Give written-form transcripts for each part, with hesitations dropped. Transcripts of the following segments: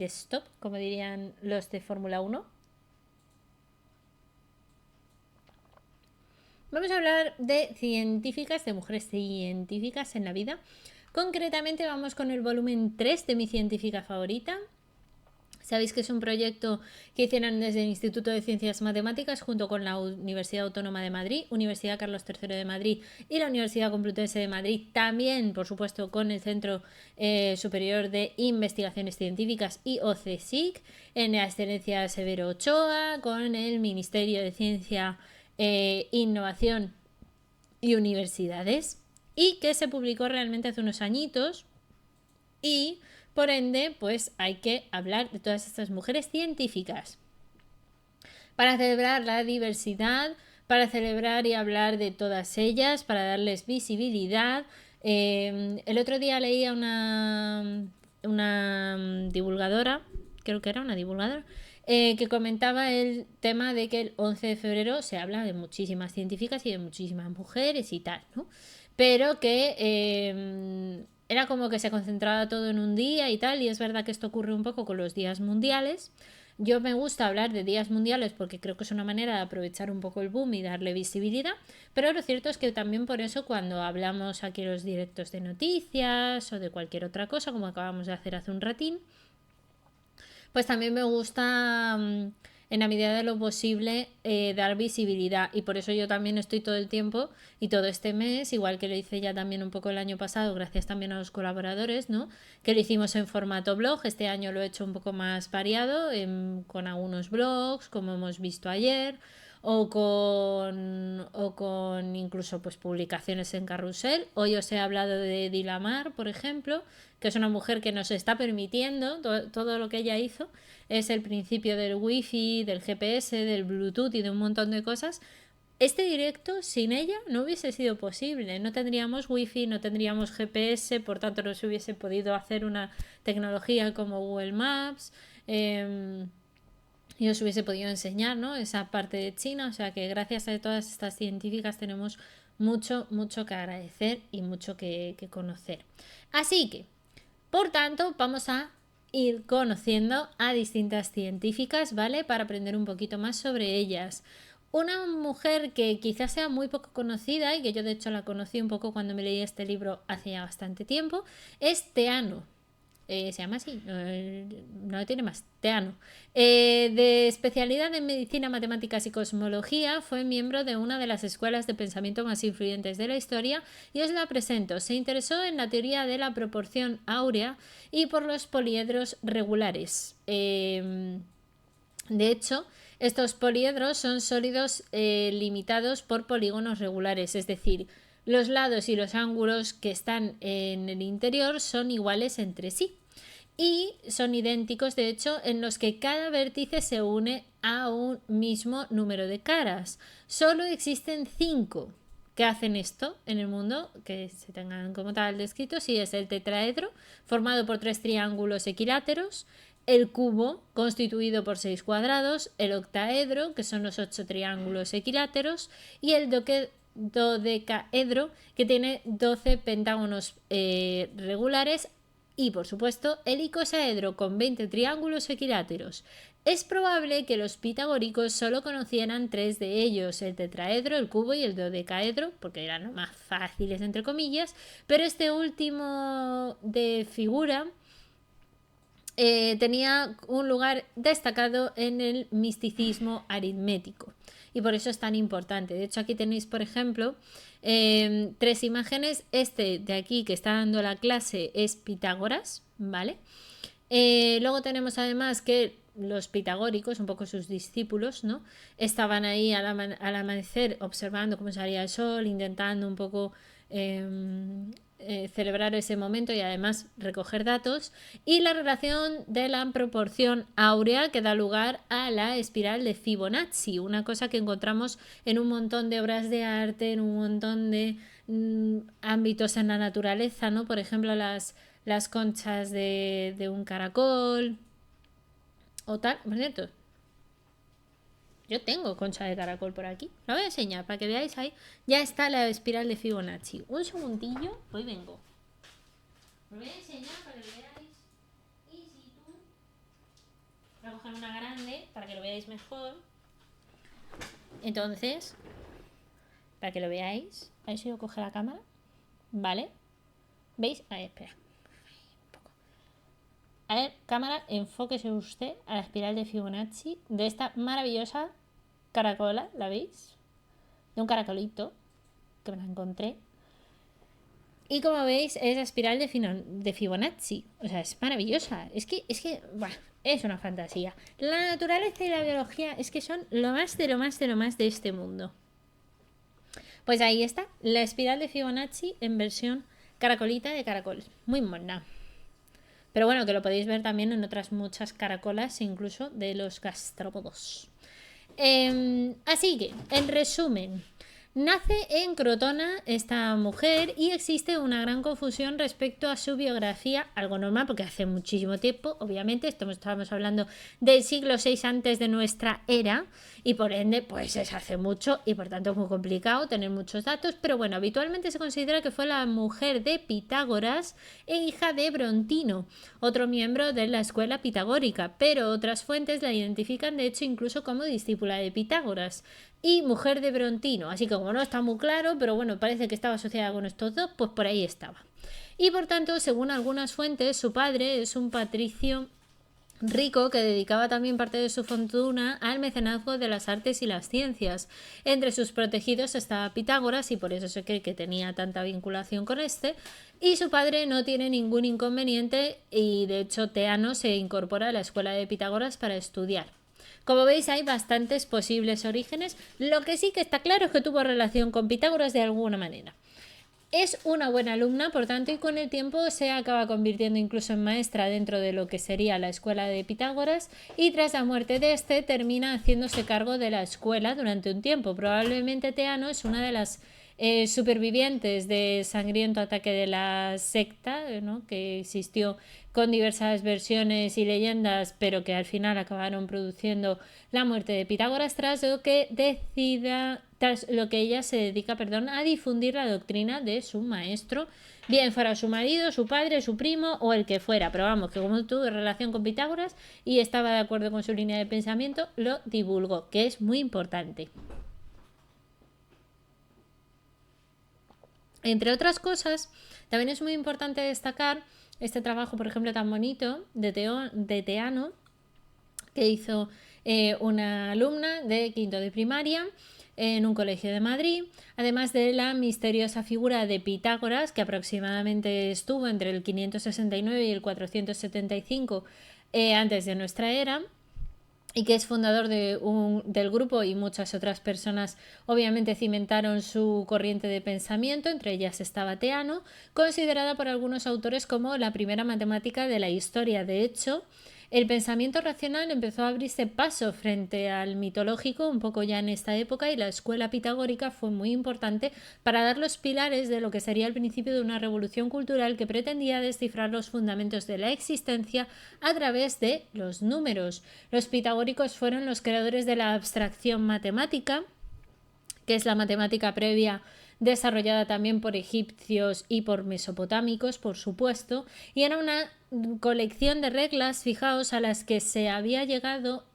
stop, como dirían los de Fórmula 1. Vamos a hablar de científicas, de mujeres científicas en la vida. Concretamente vamos con el volumen 3 de mi científica favorita. Sabéis que es un proyecto que hicieron desde el Instituto de Ciencias Matemáticas junto con la Universidad Autónoma de Madrid, Universidad Carlos III de Madrid y la Universidad Complutense de Madrid, también por supuesto con el Centro Superior de Investigaciones Científicas y OCSIC, en la Excelencia Severo Ochoa, con el Ministerio de Ciencia, Innovación y Universidades, y que se publicó realmente hace unos añitos. Y por ende, pues hay que hablar de todas estas mujeres científicas para celebrar la diversidad, para celebrar y hablar de todas ellas, para darles visibilidad. El otro día leía una divulgadora, creo que era una divulgadora, que comentaba el tema de que el 11 de febrero se habla de muchísimas científicas y de muchísimas mujeres y tal, ¿no? Pero que era como que se concentraba todo en un día y tal, y es verdad que esto ocurre un poco con los días mundiales. Yo me gusta hablar de días mundiales porque creo que es una manera de aprovechar un poco el boom y darle visibilidad, pero lo cierto es que también por eso cuando hablamos aquí en los directos de noticias o de cualquier otra cosa, como acabamos de hacer hace un ratín, pues también me gusta, en la medida de lo posible, dar visibilidad, y por eso yo también estoy todo el tiempo y todo este mes, igual que lo hice ya también un poco el año pasado, gracias también a los colaboradores, ¿no? Que lo hicimos en formato blog. Este año lo he hecho un poco más variado, con algunos blogs, como hemos visto ayer, o con incluso pues publicaciones en carrusel. Hoy os he hablado de Dilamar, por ejemplo, que es una mujer que nos está permitiendo, todo lo que ella hizo es el principio del wifi, del GPS, del Bluetooth y de un montón de cosas. Este directo sin ella no hubiese sido posible, no tendríamos wifi, no tendríamos GPS, por tanto no se hubiese podido hacer una tecnología como Google Maps, y os hubiese podido enseñar, ¿no?, esa parte de China. O sea que gracias a todas estas científicas tenemos mucho que agradecer y mucho que conocer. Así que, por tanto, vamos a ir conociendo a distintas científicas, ¿vale? Para aprender un poquito más sobre ellas. Una mujer que quizás sea muy poco conocida, y que yo de hecho la conocí un poco cuando me leí este libro hace ya bastante tiempo, es Theano. Se llama así, no tiene más, Theano. De especialidad en medicina, matemáticas y cosmología, fue miembro de una de las escuelas de pensamiento más influyentes de la historia, y os la presento. Se interesó en la teoría de la proporción áurea y por los poliedros regulares. De hecho, estos poliedros son sólidos limitados por polígonos regulares, es decir, los lados y los ángulos que están en el interior son iguales entre sí y son idénticos, de hecho, en los que cada vértice se une a un mismo número de caras. Solo existen 5 que hacen esto en el mundo, que se tengan como tal descritos, y es el tetraedro, formado por 3 triángulos equiláteros, el cubo, constituido por 6 cuadrados, el octaedro, que son los 8 triángulos equiláteros, y el dodecaedro, que tiene 12 pentágonos regulares, y por supuesto el icosaedro con 20 triángulos equiláteros. Es probable que los pitagóricos solo conocieran 3 de ellos, el tetraedro, el cubo y el dodecaedro, porque eran los más fáciles entre comillas, pero este último de figura tenía un lugar destacado en el misticismo aritmético, y por eso es tan importante. De hecho, aquí tenéis, por ejemplo, 3 imágenes. Este de aquí que está dando la clase es Pitágoras, ¿vale? Luego tenemos además que los pitagóricos, un poco sus discípulos, ¿no?, estaban ahí al amanecer observando cómo salía el sol, intentando un poco celebrar ese momento y además recoger datos, y la relación de la proporción áurea que da lugar a la espiral de Fibonacci, una cosa que encontramos en un montón de obras de arte, en un montón de ámbitos en la naturaleza, ¿no? Por ejemplo, las conchas de un caracol o tal. Por cierto, yo tengo concha de caracol por aquí, la voy a enseñar para que veáis ahí. Ya está la espiral de Fibonacci. Un segundillo, hoy vengo. Lo voy a enseñar para que veáis. In situ. Voy a coger una grande para que lo veáis mejor. Entonces, para que lo veáis, a ver si yo coge la cámara. ¿Vale? ¿Veis? Ahí, espera. A ver, cámara, enfóquese usted a la espiral de Fibonacci de esta maravillosa caracola, ¿la veis? De un caracolito que me la encontré. Y como veis, es la espiral de Fibonacci. O sea, es maravillosa. Es que, bueno, es una fantasía. La naturaleza y la biología es que son lo más de lo más de lo más de este mundo. Pues ahí está, la espiral de Fibonacci en versión caracolita de caracol. Muy mona. Pero bueno, que lo podéis ver también en otras muchas caracolas, incluso de los gastrópodos. Así que, en resumen, nace en Crotona esta mujer y existe una gran confusión respecto a su biografía, algo normal porque hace muchísimo tiempo, obviamente, estábamos hablando del siglo VI antes de nuestra era y por ende pues es hace mucho y por tanto es muy complicado tener muchos datos, pero bueno, habitualmente se considera que fue la mujer de Pitágoras e hija de Brontino, otro miembro de la escuela pitagórica, pero otras fuentes la identifican de hecho incluso como discípula de Pitágoras y mujer de Brontino, así que como no está muy claro, pero bueno, parece que estaba asociada con estos dos, pues por ahí estaba. Y por tanto, según algunas fuentes, su padre es un patricio rico que dedicaba también parte de su fortuna al mecenazgo de las artes y las ciencias. Entre sus protegidos estaba Pitágoras y por eso se cree que tenía tanta vinculación con este. Y su padre no tiene ningún inconveniente y de hecho Teano se incorpora a la escuela de Pitágoras para estudiar. Como veis hay bastantes posibles orígenes. Lo que sí que está claro es que tuvo relación con Pitágoras de alguna manera. Es una buena alumna, por tanto, y con el tiempo se acaba convirtiendo incluso en maestra dentro de lo que sería la escuela de Pitágoras y tras la muerte de este termina haciéndose cargo de la escuela durante un tiempo. Probablemente Teano es una de las supervivientes de sangriento ataque de la secta, ¿no? Que existió con diversas versiones y leyendas, pero que al final acabaron produciendo la muerte de Pitágoras tras lo que ella se dedica, a difundir la doctrina de su maestro, bien fuera su marido, su padre, su primo o el que fuera, pero vamos, que como tuvo relación con Pitágoras y estaba de acuerdo con su línea de pensamiento, lo divulgó, que es muy importante. Entre otras cosas, también es muy importante destacar este trabajo, por ejemplo, tan bonito de Teano, que hizo una alumna de quinto de primaria en un colegio de Madrid, además de la misteriosa figura de Pitágoras, que aproximadamente estuvo entre el 569 y el 475 antes de nuestra era, y que es fundador del grupo y muchas otras personas obviamente cimentaron su corriente de pensamiento, entre ellas estaba Teano, considerada por algunos autores como la primera matemática de la historia. De hecho, el pensamiento racional empezó a abrirse paso frente al mitológico un poco ya en esta época y la escuela pitagórica fue muy importante para dar los pilares de lo que sería el principio de una revolución cultural que pretendía descifrar los fundamentos de la existencia a través de los números. Los pitagóricos fueron los creadores de la abstracción matemática, que es la matemática previa desarrollada también por egipcios y por mesopotámicos, por supuesto, y era una colección de reglas, fijaos, a las que se había llegado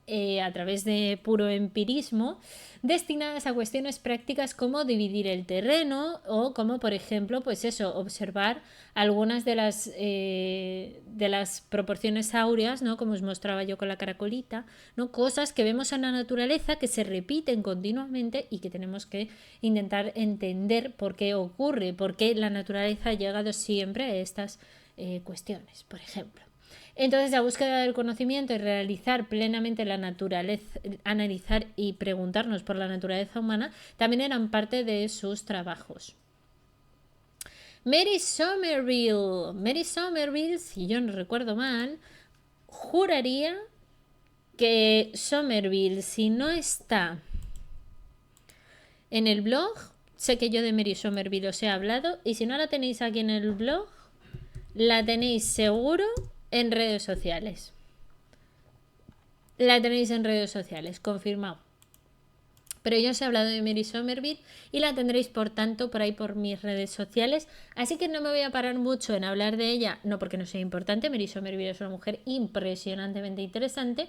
a través de puro empirismo, destinadas a cuestiones prácticas como dividir el terreno o como, por ejemplo, pues eso, observar algunas de las proporciones áureas, ¿no? Como os mostraba yo con la caracolita, ¿no? Cosas que vemos en la naturaleza que se repiten continuamente y que tenemos que intentar entender por qué ocurre, por qué la naturaleza ha llegado siempre a estas cuestiones, por ejemplo. Entonces, la búsqueda del conocimiento y realizar plenamente la naturaleza, analizar y preguntarnos por la naturaleza humana, también eran parte de sus trabajos. Mary Somerville, si yo no recuerdo mal, juraría que Somerville, si no está en el blog, sé que yo de Mary Somerville os he hablado, y si no la tenéis aquí en el blog, la tenéis seguro en redes sociales. La tenéis en redes sociales, confirmado. Pero yo os he hablado de Mary Somerville y la tendréis por tanto por ahí por mis redes sociales. Así que no me voy a parar mucho en hablar de ella, no porque no sea importante. Mary Somerville es una mujer impresionantemente interesante,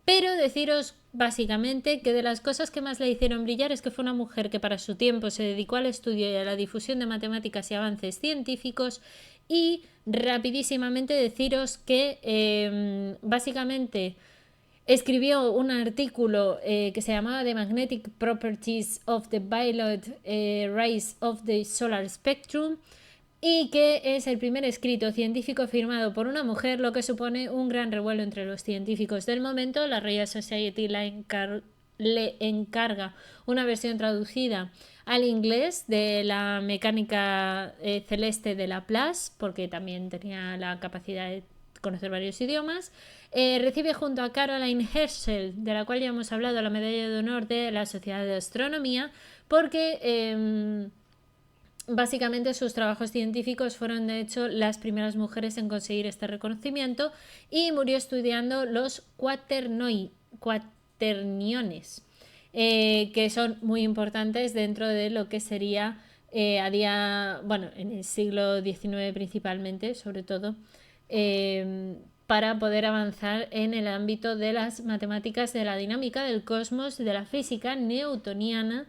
Pero deciros básicamente que de las cosas que más le hicieron brillar es que fue una mujer que para su tiempo se dedicó al estudio y a la difusión de matemáticas y avances científicos. Y rapidísimamente deciros que básicamente escribió un artículo que se llamaba The Magnetic Properties of the Violet Rays of the Solar Spectrum, y que es el primer escrito científico firmado por una mujer, lo que supone un gran revuelo entre los científicos del momento. La Royal Society le encarga una versión traducida al inglés de la mecánica celeste de Laplace, porque también tenía la capacidad de conocer varios idiomas. Recibe junto a Caroline Herschel, de la cual ya hemos hablado, la medalla de honor de la Sociedad de Astronomía, porque básicamente sus trabajos científicos fueron de hecho las primeras mujeres en conseguir este reconocimiento, y murió estudiando los cuaterniones, que son muy importantes dentro de lo que sería en el siglo XIX principalmente, sobre todo, para poder avanzar en el ámbito de las matemáticas, de la dinámica del cosmos, de la física newtoniana.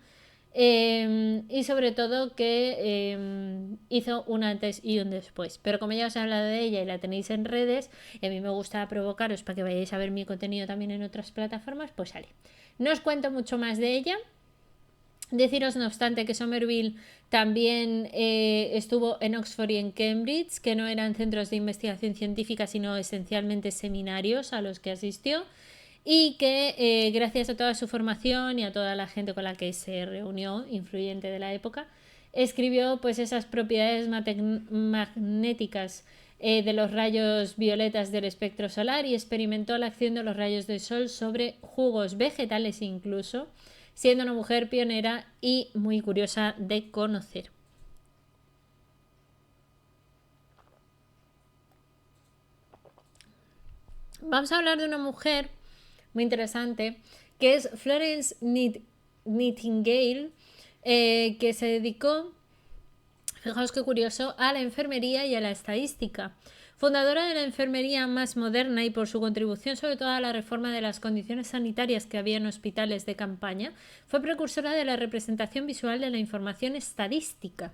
Y sobre todo que hizo un antes y un después. Pero como ya os he hablado de ella y la tenéis en redes, y a mí me gusta provocaros para que vayáis a ver mi contenido también en otras plataformas, pues sale. No os cuento mucho más de ella. Deciros, no obstante, que Somerville también estuvo en Oxford y en Cambridge, que no eran centros de investigación científica, sino esencialmente seminarios a los que asistió, y que gracias a toda su formación y a toda la gente con la que se reunió, influyente de la época, escribió pues esas propiedades magnéticas de los rayos violetas del espectro solar, y experimentó la acción de los rayos del sol sobre jugos vegetales incluso, siendo una mujer pionera y muy curiosa de conocer. Vamos a hablar de una mujer muy interesante, que es Florence Nightingale, que se dedicó, fijaos qué curioso, a la enfermería y a la estadística. Fundadora de la enfermería más moderna y por su contribución sobre todo a la reforma de las condiciones sanitarias que había en hospitales de campaña, fue precursora de la representación visual de la información estadística.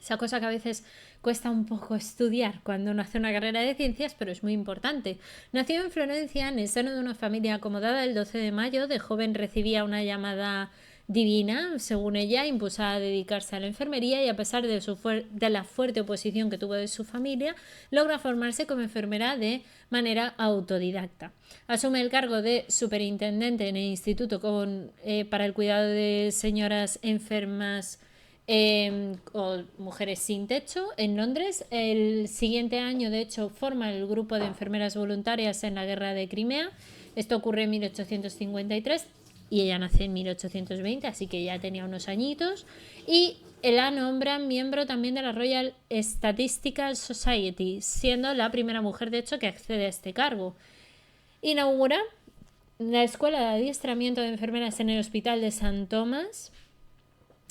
Esa cosa que a veces cuesta un poco estudiar cuando uno hace una carrera de ciencias, pero es muy importante. Nació en Florencia, en el seno de una familia acomodada, el 12 de mayo. De joven recibía una llamada divina, según ella, impulsada a dedicarse a la enfermería, y a pesar de la fuerte oposición que tuvo de su familia, logra formarse como enfermera de manera autodidacta. Asume el cargo de superintendente en el instituto para el cuidado de señoras enfermas o mujeres sin techo en Londres. El siguiente año, de hecho, forma el grupo de enfermeras voluntarias en la guerra de Crimea. Esto ocurre en 1853 y ella nace en 1820, así que ya tenía unos añitos, y la nombran miembro también de la Royal Statistical Society, siendo la primera mujer, de hecho, que accede a este cargo. Inaugura la escuela de adiestramiento de enfermeras en el Hospital de St. Thomas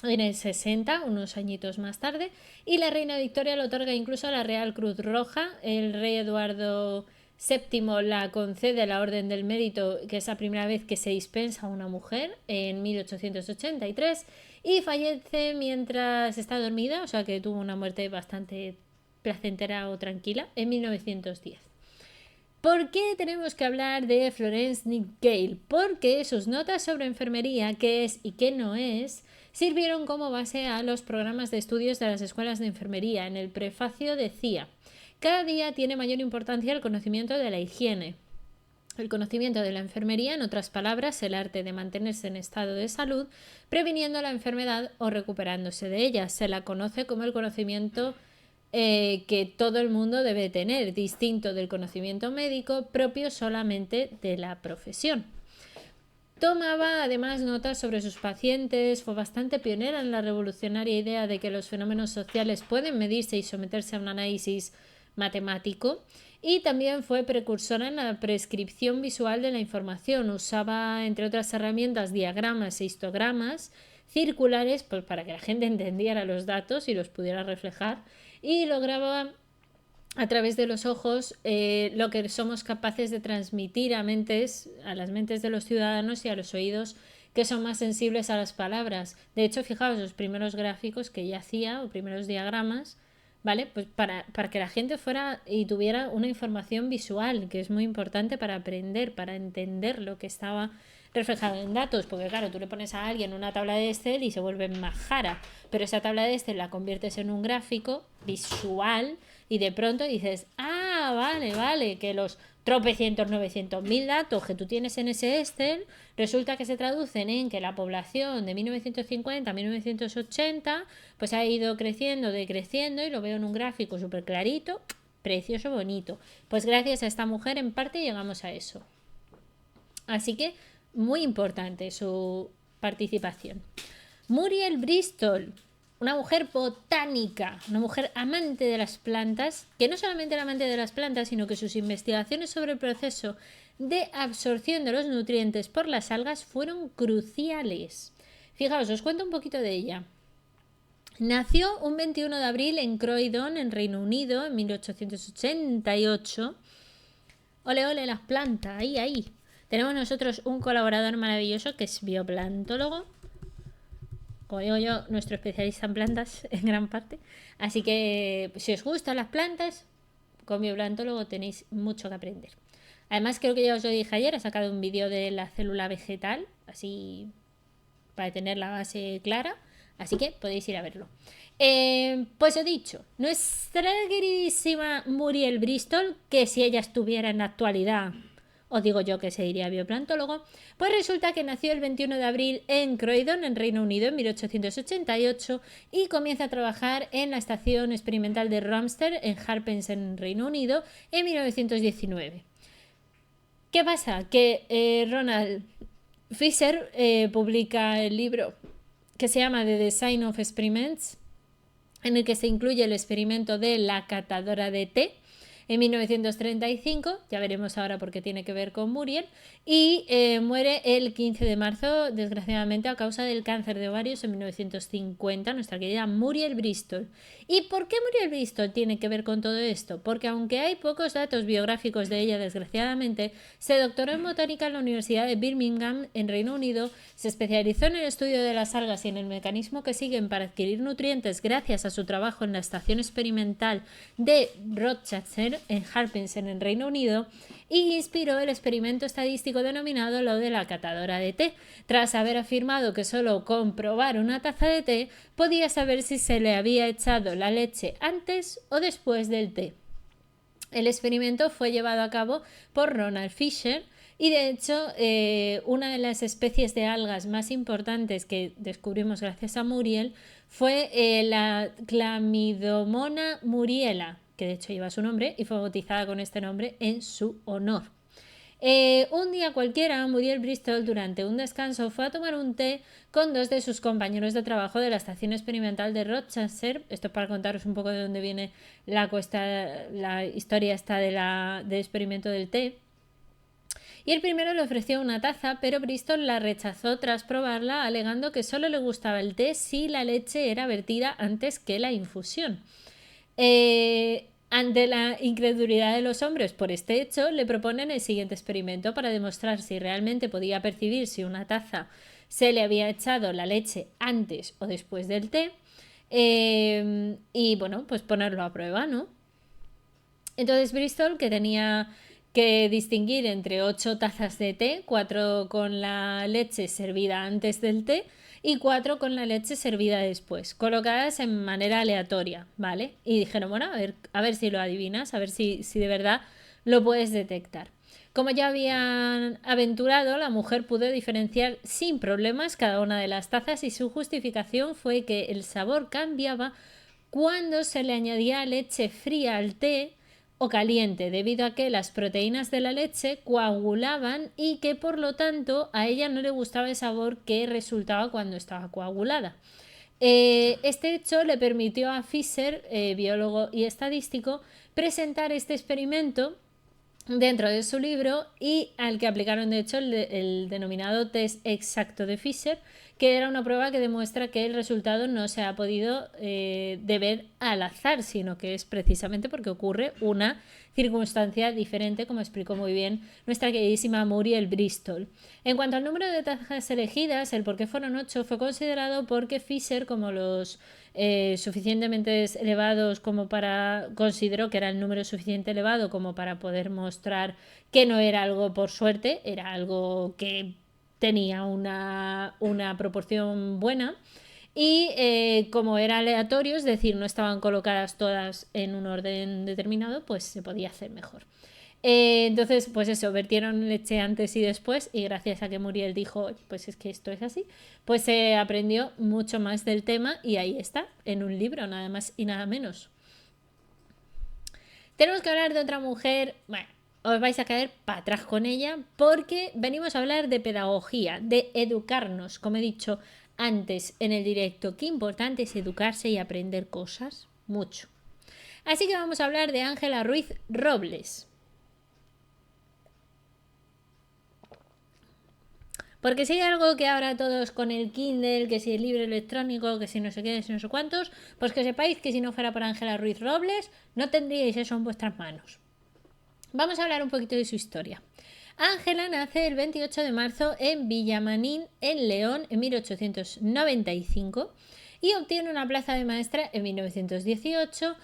en el 60, unos añitos más tarde, y la reina Victoria le otorga incluso la Real Cruz Roja. El rey Eduardo VII la concede la Orden del Mérito, que es la primera vez que se dispensa a una mujer, en 1883, y fallece mientras está dormida, o sea que tuvo una muerte bastante placentera o tranquila, en 1910. ¿Por qué tenemos que hablar de Florence Nightingale? Porque sus notas sobre enfermería, qué es y qué no es, sirvieron como base a los programas de estudios de las escuelas de enfermería. En el prefacio decía: cada día tiene mayor importancia el conocimiento de la higiene. El conocimiento de la enfermería, en otras palabras, el arte de mantenerse en estado de salud, previniendo la enfermedad o recuperándose de ella. Se la conoce como el conocimiento que todo el mundo debe tener, distinto del conocimiento médico propio solamente de la profesión. Tomaba además notas sobre sus pacientes, fue bastante pionera en la revolucionaria idea de que los fenómenos sociales pueden medirse y someterse a un análisis matemático, y también fue precursora en la prescripción visual de la información. Usaba, entre otras herramientas, diagramas e histogramas circulares, pues, para que la gente entendiera los datos y los pudiera reflejar, y lograba a través de los ojos lo que somos capaces de transmitir a las mentes de los ciudadanos y a los oídos que son más sensibles a las palabras. De hecho, fijaos, los primeros gráficos que ella hacía, o primeros diagramas, ¿vale? Pues para que la gente fuera y tuviera una información visual, que es muy importante para aprender, para entender lo que estaba reflejado en datos, porque claro, tú le pones a alguien una tabla de Excel y se vuelve majara, pero esa tabla de Excel la conviertes en un gráfico visual y de pronto dices, vale, que los tropecientos, 900.000 datos que tú tienes en ese Excel resulta que se traducen en que la población de 1950 a 1980 pues ha ido creciendo, decreciendo, y lo veo en un gráfico súper clarito, precioso, bonito. Pues gracias a esta mujer en parte llegamos a eso. Así que muy importante su participación. Muriel Bristol, una mujer botánica, una mujer amante de las plantas, que no solamente era amante de las plantas, sino que sus investigaciones sobre el proceso de absorción de los nutrientes por las algas fueron cruciales. Fijaos, os cuento un poquito de ella. Nació un 21 de abril en Croydon, en Reino Unido, en 1888. Ole, las plantas, ahí. Tenemos nosotros un colaborador maravilloso que es bioplantólogo, como digo yo, nuestro especialista en plantas en gran parte. Así que si os gustan las plantas, con bioplantólogo tenéis mucho que aprender. Además, creo que ya os lo dije ayer, he sacado un vídeo de la célula vegetal, así para tener la base clara, así que podéis ir a verlo. Pues he dicho, nuestra queridísima Muriel Bristol, que si ella estuviera en la actualidad, os digo yo que se diría bioplantólogo, pues resulta que nació el 21 de abril en Croydon, en Reino Unido, en 1888, y comienza a trabajar en la estación experimental de Ramsden, en Harpens, en Reino Unido, en 1919. ¿Qué pasa? Que Ronald Fisher publica el libro que se llama The Design of Experiments, en el que se incluye el experimento de la catadora de té en 1935, ya veremos ahora por qué tiene que ver con Muriel, y muere el 15 de marzo, desgraciadamente, a causa del cáncer de ovarios en 1950, nuestra querida Muriel Bristol. ¿Y por qué Muriel Bristol tiene que ver con todo esto? Porque aunque hay pocos datos biográficos de ella, desgraciadamente, se doctoró en botánica en la Universidad de Birmingham, en Reino Unido, se especializó en el estudio de las algas y en el mecanismo que siguen para adquirir nutrientes gracias a su trabajo en la estación experimental de Rochester, en Harpens, en el Reino Unido, y inspiró el experimento estadístico denominado lo de la catadora de té, tras haber afirmado que solo con probar una taza de té podía saber si se le había echado la leche antes o después del té. El experimento fue llevado a cabo por Ronald Fisher y de hecho una de las especies de algas más importantes que descubrimos gracias a Muriel fue la Chlamydomonas muriela, que de hecho lleva su nombre y fue bautizada con este nombre en su honor. Un día cualquiera, Muriel Bristol, durante un descanso, fue a tomar un té con dos de sus compañeros de trabajo de la estación experimental de Rochester. Esto es para contaros un poco de dónde viene la historia esta del experimento del té. Y el primero le ofreció una taza, pero Bristol la rechazó tras probarla, alegando que solo le gustaba el té si la leche era vertida antes que la infusión. Ante la incredulidad de los hombres por este hecho, le proponen el siguiente experimento para demostrar si realmente podía percibir si una taza se le había echado la leche antes o después del té. Y bueno, pues ponerlo a prueba, ¿no? Entonces Bristol, que tenía que distinguir entre 8 tazas de té, 4 con la leche servida antes del té y 4 con la leche servida después, colocadas en manera aleatoria, ¿vale? Y dijeron, bueno, a ver si lo adivinas, a ver si de verdad lo puedes detectar. Como ya habían aventurado, la mujer pudo diferenciar sin problemas cada una de las tazas y su justificación fue que el sabor cambiaba cuando se le añadía leche fría al té o caliente, debido a que las proteínas de la leche coagulaban y que por lo tanto a ella no le gustaba el sabor que resultaba cuando estaba coagulada. Este hecho le permitió a Fisher, biólogo y estadístico, presentar este experimento dentro de su libro y al que aplicaron de hecho el denominado test exacto de Fisher, que era una prueba que demuestra que el resultado no se ha podido deber al azar, sino que es precisamente porque ocurre una circunstancia diferente, como explicó muy bien nuestra queridísima Muriel Bristol. En cuanto al número de tazas elegidas, el por qué fueron 8 fue considerado porque Fisher, como los suficientemente elevados como para, consideró que era el número suficiente elevado como para poder mostrar que no era algo por suerte, era algo que tenía una proporción buena. Y como era aleatorio, es decir, no estaban colocadas todas en un orden determinado, pues se podía hacer mejor. Entonces, pues eso, vertieron leche antes y después y gracias a que Muriel dijo, pues es que esto es así, pues se aprendió mucho más del tema y ahí está, en un libro, nada más y nada menos. Tenemos que hablar de otra mujer, bueno, os vais a caer para atrás con ella porque venimos a hablar de pedagogía, de educarnos, como he dicho antes en el directo, qué importante es educarse y aprender cosas, mucho. Así que vamos a hablar de Ángela Ruiz Robles. Porque si hay algo que ahora todos con el Kindle, que si el libro electrónico, que si no sé qué, que si no sé cuántos, pues que sepáis que si no fuera por Ángela Ruiz Robles, no tendríais eso en vuestras manos. Vamos a hablar un poquito de su historia. Ángela nace el 28 de marzo en Villamanín, en León, en 1895 y obtiene una plaza de maestra en 1918.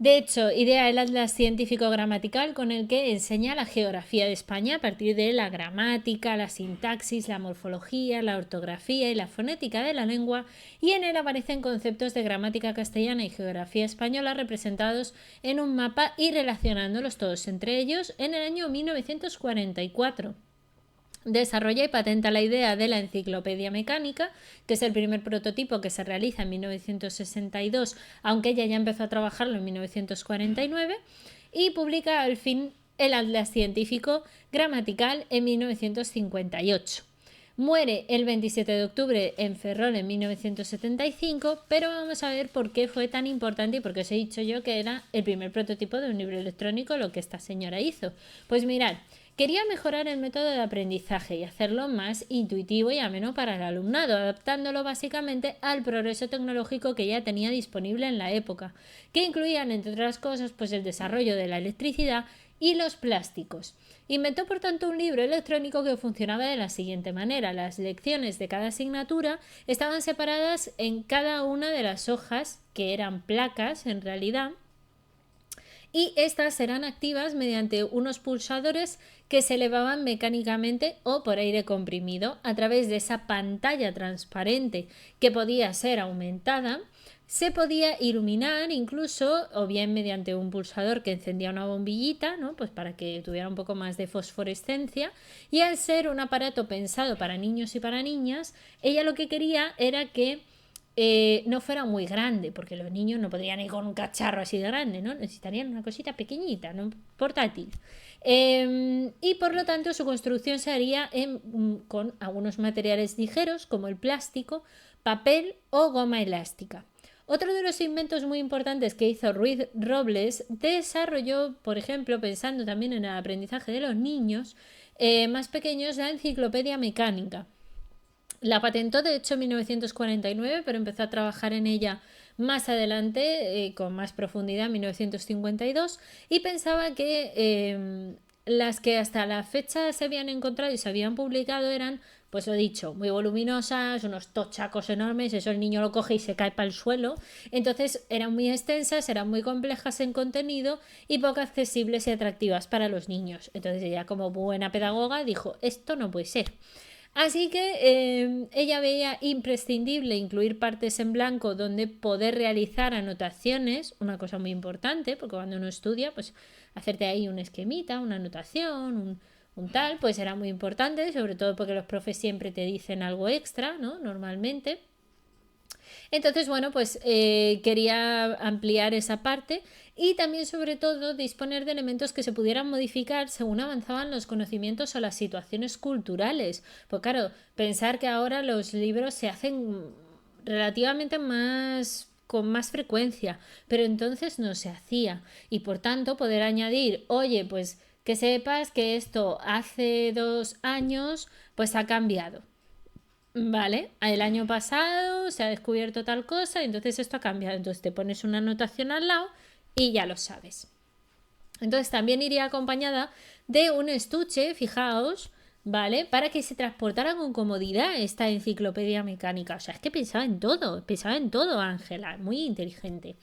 De hecho, idea el Atlas Científico Gramatical con el que enseña la geografía de España a partir de la gramática, la sintaxis, la morfología, la ortografía y la fonética de la lengua, y en él aparecen conceptos de gramática castellana y geografía española representados en un mapa y relacionándolos todos entre ellos en el año 1944. Desarrolla y patenta la idea de la enciclopedia mecánica, que es el primer prototipo que se realiza en 1962, aunque ella ya empezó a trabajarlo en 1949, y publica al fin el Atlas Científico Gramatical en 1958. Muere el 27 de octubre en Ferrol en 1975, pero vamos a ver por qué fue tan importante y por qué os he dicho yo que era el primer prototipo de un libro electrónico lo que esta señora hizo. Pues mirad, quería mejorar el método de aprendizaje y hacerlo más intuitivo y ameno para el alumnado, adaptándolo básicamente al progreso tecnológico que ya tenía disponible en la época, que incluían, entre otras cosas, pues el desarrollo de la electricidad y los plásticos. Inventó, por tanto, un libro electrónico que funcionaba de la siguiente manera. Las lecciones de cada asignatura estaban separadas en cada una de las hojas, que eran placas en realidad, y estas serán activas mediante unos pulsadores que se elevaban mecánicamente o por aire comprimido a través de esa pantalla transparente que podía ser aumentada. Se podía iluminar incluso o bien mediante un pulsador que encendía una bombillita, ¿no? Pues para que tuviera un poco más de fosforescencia, y al ser un aparato pensado para niños y para niñas, ella lo que quería era que no fuera muy grande, porque los niños no podrían ir con un cacharro así de grande, ¿no? Necesitarían una cosita pequeñita, ¿no? Portátil. Y por lo tanto su construcción se haría con algunos materiales ligeros como el plástico, papel o goma elástica. Otro de los inventos muy importantes que hizo Ruiz Robles desarrolló, por ejemplo, pensando también en el aprendizaje de los niños más pequeños, la enciclopedia mecánica. La patentó de hecho en 1949, pero empezó a trabajar en ella más adelante, con más profundidad, en 1952, y pensaba que las que hasta la fecha se habían encontrado y se habían publicado eran, pues lo dicho, muy voluminosas, unos tochacos enormes, eso el niño lo coge y se cae para el suelo. Entonces eran muy extensas, eran muy complejas en contenido y poco accesibles y atractivas para los niños. Entonces ella, como buena pedagoga, dijo, esto no puede ser. Así que ella veía imprescindible incluir partes en blanco donde poder realizar anotaciones, una cosa muy importante, porque cuando uno estudia, pues hacerte ahí un esquemita, una anotación, un tal, pues era muy importante, sobre todo porque los profes siempre te dicen algo extra, ¿no? Normalmente. Entonces, bueno, pues quería ampliar esa parte y también, sobre todo, disponer de elementos que se pudieran modificar según avanzaban los conocimientos o las situaciones culturales. Pues claro, pensar que ahora los libros se hacen relativamente más con más frecuencia, pero entonces no se hacía y por tanto poder añadir, oye, pues que sepas que esto hace 2 años pues ha cambiado. Vale, el año pasado se ha descubierto tal cosa, entonces esto ha cambiado. Entonces te pones una anotación al lado y ya lo sabes. Entonces también iría acompañada de un estuche, fijaos, ¿vale? Para que se transportara con comodidad esta enciclopedia mecánica. O sea, es que pensaba en todo, Ángela, muy inteligente.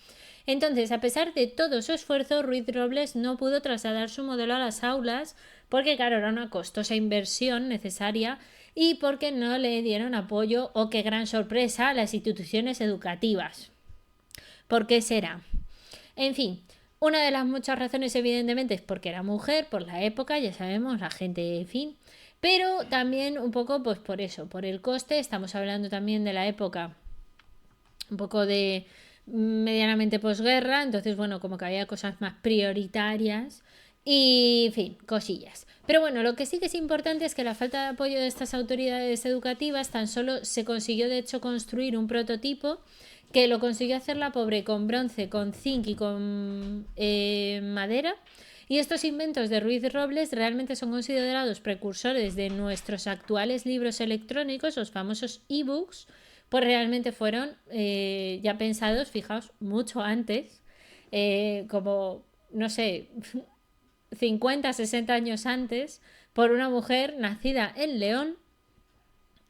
Entonces, a pesar de todo su esfuerzo, Ruiz Robles no pudo trasladar su modelo a las aulas porque, claro, era una costosa inversión necesaria y porque no le dieron apoyo o, qué gran sorpresa, a las instituciones educativas. ¿Por qué será? En fin, una de las muchas razones evidentemente es porque era mujer, por la época, ya sabemos, la gente, en fin, pero también un poco pues por eso, por el coste. Estamos hablando también de la época un poco de medianamente posguerra, entonces bueno, como que había cosas más prioritarias y en fin, cosillas. Pero bueno, lo que sí que es importante es que la falta de apoyo de estas autoridades educativas tan solo se consiguió de hecho construir un prototipo que lo consiguió hacer la pobre con bronce, con zinc y con madera. Y estos inventos de Ruiz Robles realmente son considerados precursores de nuestros actuales libros electrónicos, los famosos ebooks, pues realmente fueron ya pensados, fijaos, mucho antes, como, no sé, 50, 60 años antes, por una mujer nacida en León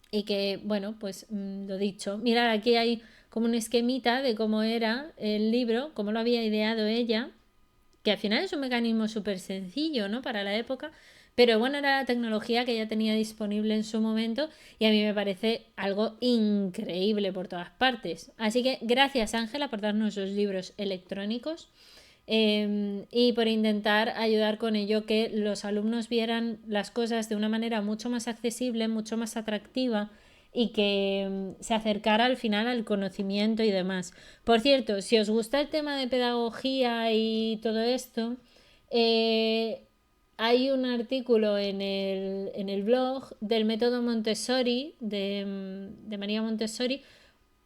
y que, bueno, pues lo dicho, mirad, aquí hay como un esquemita de cómo era el libro, cómo lo había ideado ella, que al final es un mecanismo súper sencillo, ¿no? Para la época, pero bueno, era la tecnología que ella tenía disponible en su momento y a mí me parece algo increíble por todas partes. Así que gracias, Ángela, por darnos los libros electrónicos y por intentar ayudar con ello que los alumnos vieran las cosas de una manera mucho más accesible, mucho más atractiva y que se acercara al final al conocimiento y demás. Por cierto, si os gusta el tema de pedagogía y todo esto, hay un artículo en el blog del método Montessori, de María Montessori,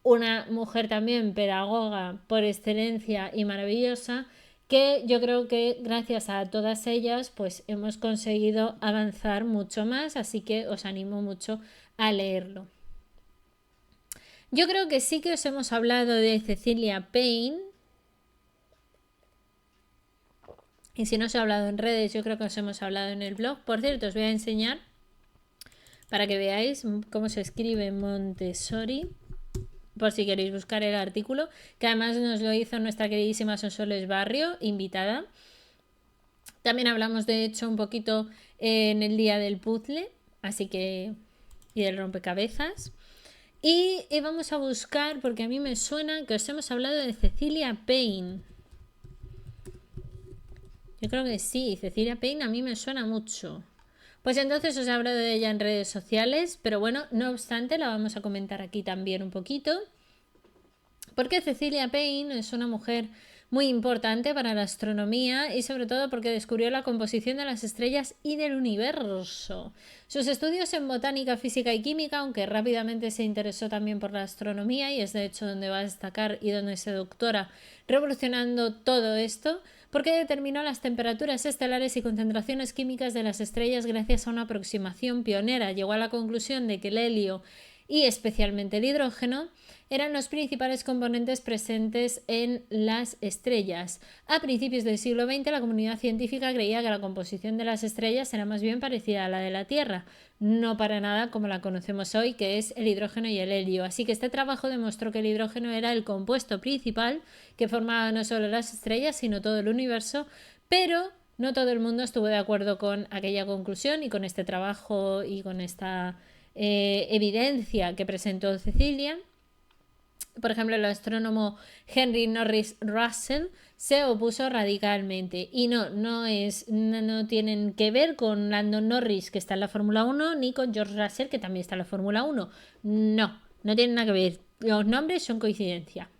una mujer también pedagoga por excelencia y maravillosa, que yo creo que gracias a todas ellas pues hemos conseguido avanzar mucho más, así que os animo mucho a leerlo. Yo creo que sí que os hemos hablado de Cecilia Payne, y si no os he hablado en redes, yo creo que os hemos hablado en el blog. Por cierto, os voy a enseñar para que veáis cómo se escribe Montessori, por si queréis buscar el artículo, que además nos lo hizo nuestra queridísima Sonsoles Barrio, invitada. También hablamos de hecho un poquito en el día del puzzle, así que, y del rompecabezas. Y vamos a buscar, porque a mí me suena que os hemos hablado de Cecilia Payne. Yo creo que sí, Cecilia Payne a mí me suena mucho. Pues entonces os he hablado de ella en redes sociales, pero bueno, no obstante, la vamos a comentar aquí también un poquito. Porque Cecilia Payne es una mujer muy importante para la astronomía y sobre todo porque descubrió la composición de las estrellas y del universo. Sus estudios en botánica, física y química, aunque rápidamente se interesó también por la astronomía y es de hecho donde va a destacar y donde se doctora revolucionando todo esto, porque determinó las temperaturas estelares y concentraciones químicas de las estrellas gracias a una aproximación pionera. Llegó a la conclusión de que el helio y especialmente el hidrógeno eran los principales componentes presentes en las estrellas. A principios del siglo XX, la comunidad científica creía que la composición de las estrellas era más bien parecida a la de la Tierra, no para nada como la conocemos hoy, que es el hidrógeno y el helio. Así que este trabajo demostró que el hidrógeno era el compuesto principal que formaba no solo las estrellas, sino todo el universo, pero no todo el mundo estuvo de acuerdo con aquella conclusión y con este trabajo y con esta evidencia que presentó Cecilia. Por ejemplo, el astrónomo Henry Norris Russell se opuso radicalmente y no tienen que ver con Lando Norris, que está en la Fórmula 1, ni con George Russell, que también está en la Fórmula 1. No tienen nada que ver. Los nombres son coincidencia.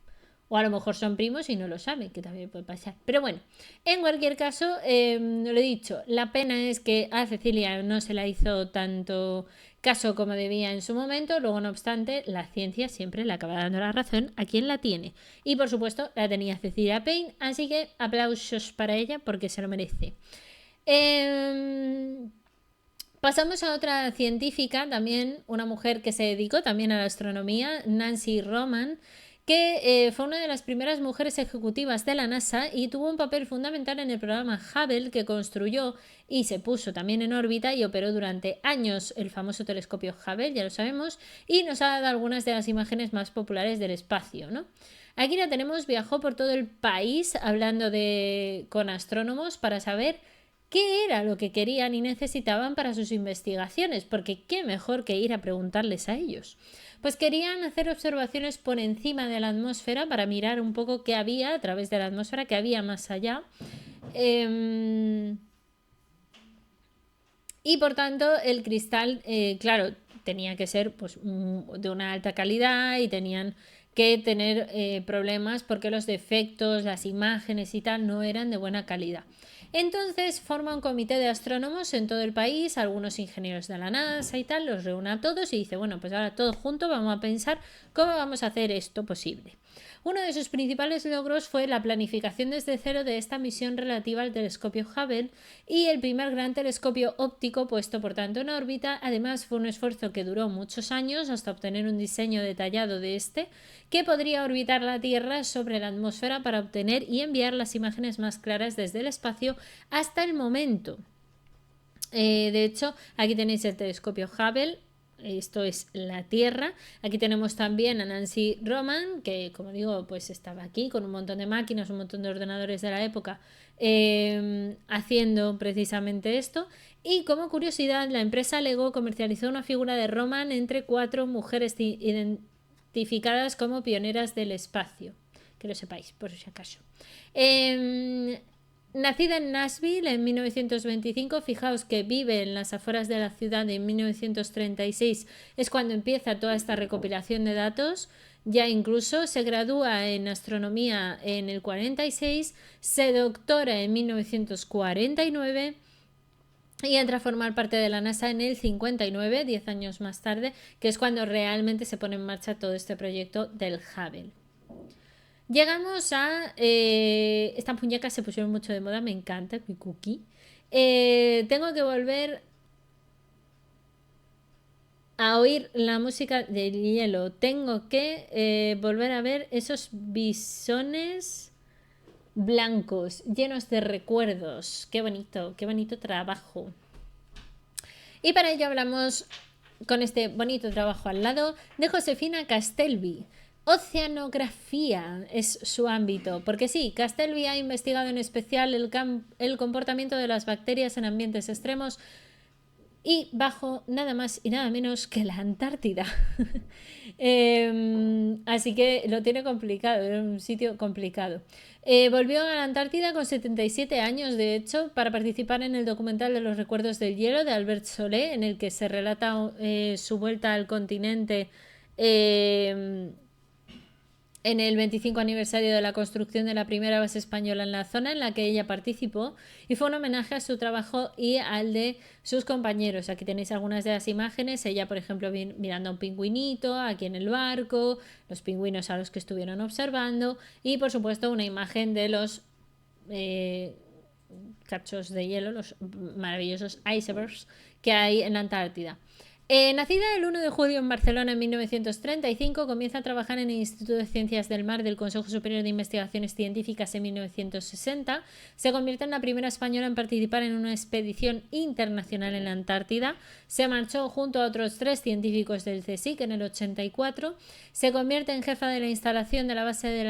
O a lo mejor son primos y no lo saben, que también puede pasar. Pero bueno, en cualquier caso, lo he dicho, la pena es que a Cecilia no se la hizo tanto caso como debía en su momento. Luego, no obstante, la ciencia siempre le acaba dando la razón a quien la tiene. Y por supuesto, la tenía Cecilia Payne, así que aplausos para ella porque se lo merece. Pasamos a otra científica, también una mujer que se dedicó también a la astronomía, Nancy Roman, que fue una de las primeras mujeres ejecutivas de la NASA y tuvo un papel fundamental en el programa Hubble, que construyó y se puso también en órbita y operó durante años el famoso telescopio Hubble, ya lo sabemos, y nos ha dado algunas de las imágenes más populares del espacio, ¿no? Aquí la tenemos, viajó por todo el país hablando con astrónomos para saber qué era lo que querían y necesitaban para sus investigaciones, porque qué mejor que ir a preguntarles a ellos. Pues querían hacer observaciones por encima de la atmósfera para mirar un poco qué había a través de la atmósfera, qué había más allá. Y por tanto el cristal, claro, tenía que ser pues, de una alta calidad y tenían que tener problemas porque los defectos, las imágenes y tal no eran de buena calidad. Entonces forma un comité de astrónomos en todo el país, algunos ingenieros de la NASA y tal, los reúne a todos y dice, bueno, pues ahora todos juntos vamos a pensar cómo vamos a hacer esto posible. Uno de sus principales logros fue la planificación desde cero de esta misión relativa al telescopio Hubble y el primer gran telescopio óptico puesto por tanto en órbita. Además fue un esfuerzo que duró muchos años hasta obtener un diseño detallado de este que podría orbitar la Tierra sobre la atmósfera para obtener y enviar las imágenes más claras desde el espacio hasta el momento. De hecho, aquí tenéis el telescopio Hubble. Esto es la Tierra. Aquí tenemos también a Nancy Roman, que como digo, pues estaba aquí con un montón de máquinas, un montón de ordenadores de la época, haciendo precisamente esto. Y como curiosidad, la empresa Lego comercializó una figura de Roman entre 4 mujeres identificadas como pioneras del espacio. Que lo sepáis, por si acaso. Nacida en Nashville en 1925, fijaos que vive en las afueras de la ciudad en 1936, es cuando empieza toda esta recopilación de datos. Ya incluso se gradúa en astronomía en el 46, se doctora en 1949 y entra a formar parte de la NASA en el 59, 10 años más tarde, que es cuando realmente se pone en marcha todo este proyecto del Hubble. Llegamos a... estas muñecas se pusieron mucho de moda, me encanta, mi cookie. Tengo que volver a oír la música del hielo. Tengo que volver a ver esos bisones blancos, llenos de recuerdos. Qué bonito trabajo. Y para ello hablamos, con este bonito trabajo al lado, de Josefina Castelvi. Oceanografía es su ámbito, porque sí, Castelvi ha investigado en especial el comportamiento de las bacterias en ambientes extremos y bajo nada más y nada menos que la Antártida. Así que lo tiene complicado, era un sitio complicado. Volvió a la Antártida con 77 años, de hecho, para participar en el documental de los recuerdos del hielo de Albert Solé, en el que se relata su vuelta al continente en el 25 aniversario de la construcción de la primera base española en la zona en la que ella participó, y fue un homenaje a su trabajo y al de sus compañeros. Aquí tenéis algunas de las imágenes, ella por ejemplo mirando a un pingüinito aquí en el barco, los pingüinos a los que estuvieron observando y por supuesto una imagen de los cachos de hielo, los maravillosos icebergs que hay en la Antártida. Nacida el 1 de julio en Barcelona en 1935, comienza a trabajar en el Instituto de Ciencias del Mar del Consejo Superior de Investigaciones Científicas en 1960. Se convierte en la primera española en participar en una expedición internacional en la Antártida. Se marchó junto a otros 3 científicos del CSIC en el 84. Se convierte en jefa de la instalación de la base de